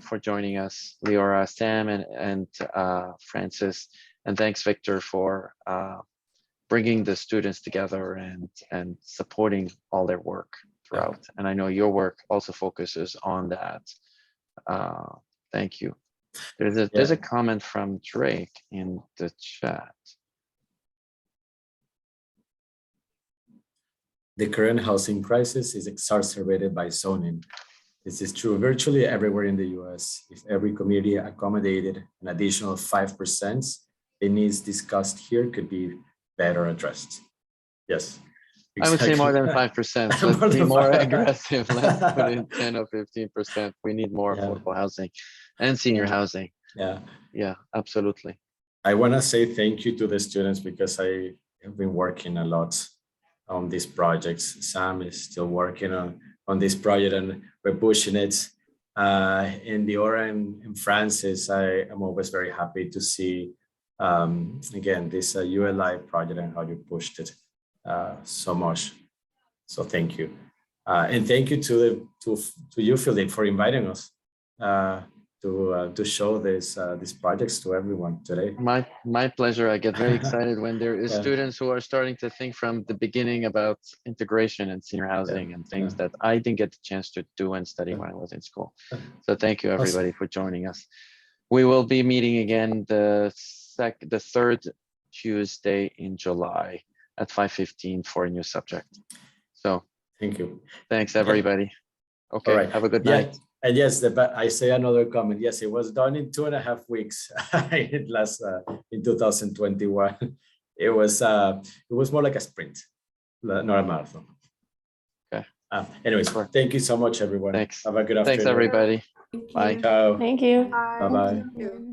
for joining us, Leora, Sam, and Francis, and thanks, Victor, for bringing the students together and supporting all their work throughout. And I know your work also focuses on that. Thank you. There's a comment from Drake in the chat. The current housing crisis is exacerbated by zoning. This is true virtually everywhere in the US. If every community accommodated an additional 5%, the needs discussed here could be better addressed. Yes. I would say more than 5%. Let's be more 5. aggressive. Let's put in 10 or 15%. We need more affordable housing and senior housing. Yeah, absolutely. I want to say thank you to the students because I have been working a lot on these projects. Sam is still working on this project and we're pushing it. In Leora and Francis, I am always very happy to see, again, this ULI project and how you pushed it so much. So thank you. And thank you to you, Philip, for inviting us to show these projects to everyone today. My pleasure. I get very excited when there is students who are starting to think from the beginning about integration and senior housing and things that I didn't get the chance to do and study when I was in school. So thank you everybody for joining us. We will be meeting again the third Tuesday in July at 5:15 for a new subject. So thank you. Thanks everybody. Okay, all right. Have a good night. And yes, I say another comment. Yes, it was done in 2.5 weeks. In 2021. It was more like a sprint, not a marathon. Okay. Anyways, thank you so much, everyone. Thanks. Have a good afternoon. Thanks, everybody. Bye. Ciao. Thank you. Bye. Bye-bye. Thank you.